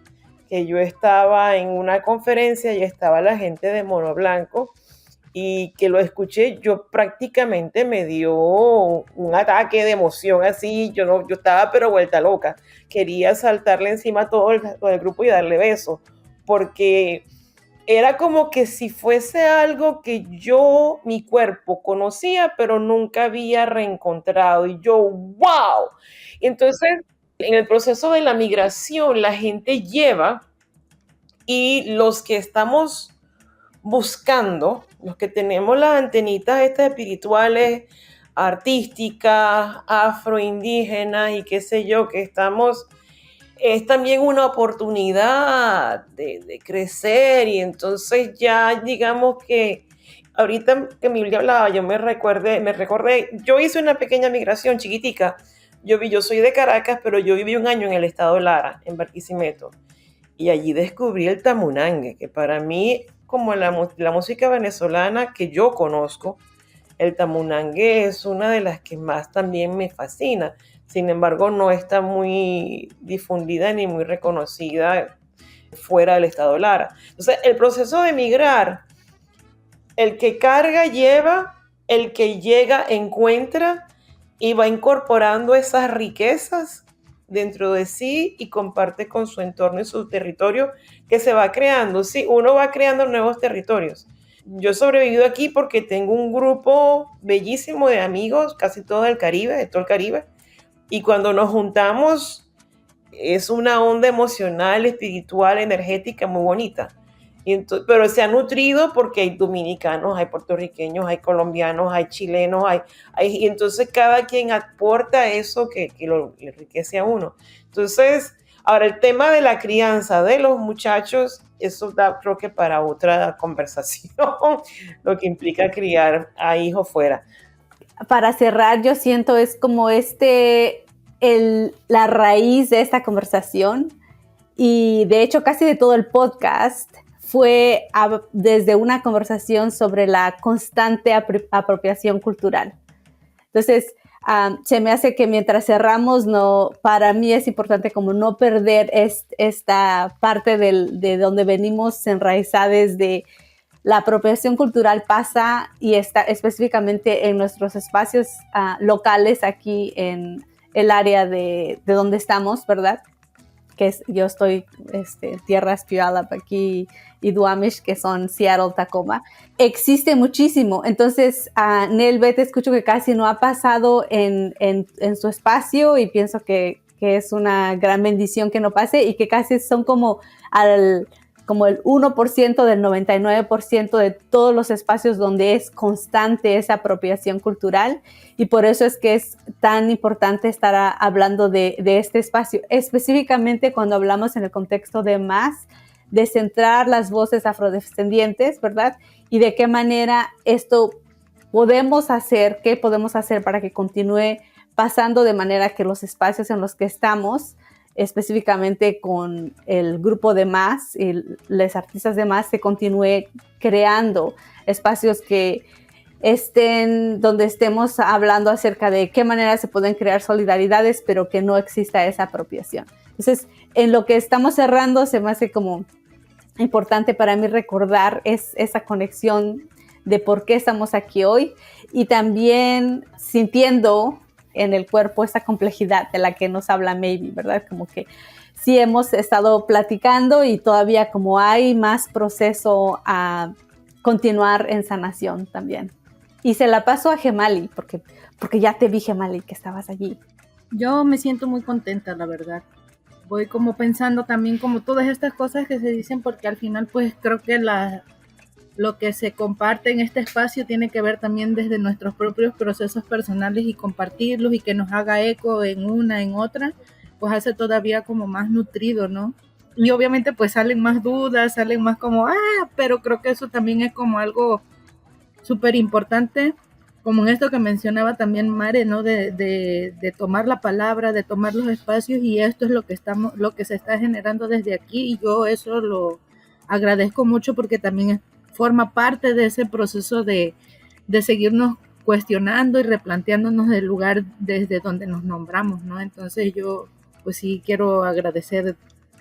que yo estaba en una conferencia y estaba la gente de Mono Blanco, y que lo escuché, yo prácticamente me dio un ataque de emoción así, yo estaba pero vuelta loca, quería saltarle encima a todo el grupo y darle besos, porque era como que si fuese algo que mi cuerpo conocía, pero nunca había reencontrado, y yo, ¡wow! Entonces, en el proceso de la migración, la gente lleva, y los que estamos buscando, los que tenemos las antenitas estas espirituales, artísticas, afroindígenas y qué sé yo, que estamos, es también una oportunidad de crecer. Y entonces ya digamos que ahorita que Milvia hablaba, yo me recordé, yo hice una pequeña migración chiquitica. Yo soy de Caracas, pero yo viví un año en el estado Lara, en Barquisimeto, y allí descubrí el tamunangue, que para mí, como la música venezolana que yo conozco, el tamunangue es una de las que más también me fascina. Sin embargo, no está muy difundida ni muy reconocida fuera del estado Lara. Entonces, el proceso de migrar, el que carga lleva, el que llega encuentra y va incorporando esas riquezas dentro de sí y comparte con su entorno y su territorio que se va creando. Sí, uno va creando nuevos territorios. Yo he sobrevivido aquí porque tengo un grupo bellísimo de amigos, casi todo del Caribe, de todo el Caribe, y cuando nos juntamos es una onda emocional, espiritual, energética muy bonita. Pero se ha nutrido porque hay dominicanos, hay puertorriqueños, hay colombianos, hay chilenos, y entonces cada quien aporta eso que lo enriquece a uno. Entonces, ahora el tema de la crianza de los muchachos, eso da creo que para otra conversación, lo que implica criar a hijos fuera. Para cerrar, yo siento es como la raíz de esta conversación, y de hecho casi de todo el podcast fue desde una conversación sobre la constante apropiación cultural. Entonces, se me hace que mientras cerramos, para mí es importante como no perder esta parte de donde venimos enraizadas de la apropiación cultural pasa y está específicamente en nuestros espacios locales aquí en el área de donde estamos, ¿verdad? Yo estoy Tierras Puyallup aquí y Duwamish, que son Seattle, Tacoma. Existe muchísimo. Entonces, Nelve, te escucho que casi no ha pasado en su espacio, y pienso que es una gran bendición que no pase, y que casi son como el 1% del 99% de todos los espacios donde es constante esa apropiación cultural, y por eso es que es tan importante estar hablando de este espacio, específicamente cuando hablamos en el contexto de centrar las voces afrodescendientes, ¿verdad? Y de qué manera esto qué podemos hacer para que continúe pasando, de manera que los espacios en los que estamos, específicamente con el grupo de más y los artistas de más, se continúe creando espacios que estén donde estemos hablando acerca de qué manera se pueden crear solidaridades, pero que no exista esa apropiación. Entonces, en lo que estamos cerrando, se me hace como importante para mí recordar esa conexión de por qué estamos aquí hoy, y también sintiendo en el cuerpo esa complejidad de la que nos habla Maybe, ¿verdad? Como que sí hemos estado platicando y todavía como hay más proceso a continuar en sanación también. Y se la paso a Gemali, porque ya te vi, Gemali, que estabas allí. Yo me siento muy contenta, la verdad. voy como pensando también como todas estas cosas que se dicen, porque al final pues creo que lo que se comparte en este espacio tiene que ver también desde nuestros propios procesos personales, y compartirlos y que nos haga eco en una, en otra, pues hace todavía como más nutrido, ¿no? Y obviamente pues salen más dudas, salen más como, pero creo que eso también es como algo súper importante, como en esto que mencionaba también Mare, ¿no? De tomar la palabra, de tomar los espacios, y esto es lo que se está generando desde aquí, y yo eso lo agradezco mucho porque también forma parte de ese proceso de seguirnos cuestionando y replanteándonos el lugar desde donde nos nombramos, ¿no? Entonces yo pues sí quiero agradecer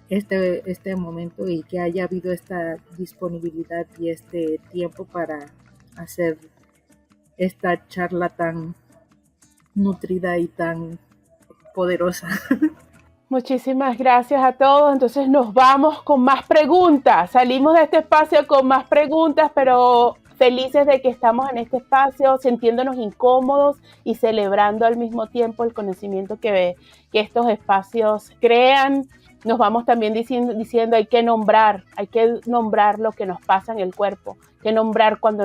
este momento y que haya habido esta disponibilidad y este tiempo para hacer esta charla tan nutrida y tan poderosa. Muchísimas gracias a todos. Entonces nos vamos con más preguntas. Salimos de este espacio con más preguntas, pero felices de que estamos en este espacio, sintiéndonos incómodos y celebrando al mismo tiempo el conocimiento que estos espacios crean. Nos vamos también diciendo hay que nombrar lo que nos pasa en el cuerpo, hay que nombrar cuando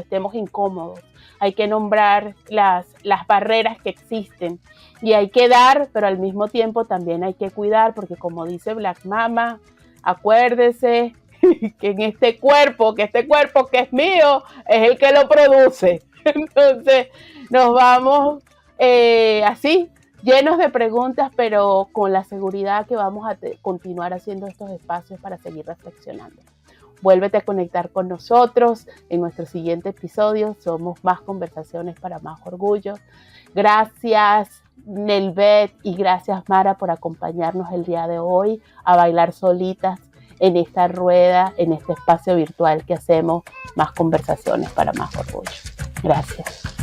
estemos incómodos, hay que nombrar las barreras que existen, y hay que dar, pero al mismo tiempo también hay que cuidar, porque como dice Black Mama, acuérdese que este cuerpo que es mío es el que lo produce. Entonces nos vamos así, llenos de preguntas, pero con la seguridad que vamos a continuar haciendo estos espacios para seguir reflexionando. Vuélvete a conectar con nosotros en nuestro siguiente episodio. Somos Más Conversaciones para Más Orgullo. Gracias, Nelvet, y gracias, Mara, por acompañarnos el día de hoy a bailar solitas en esta rueda, en este espacio virtual que hacemos Más Conversaciones para Más Orgullo. Gracias.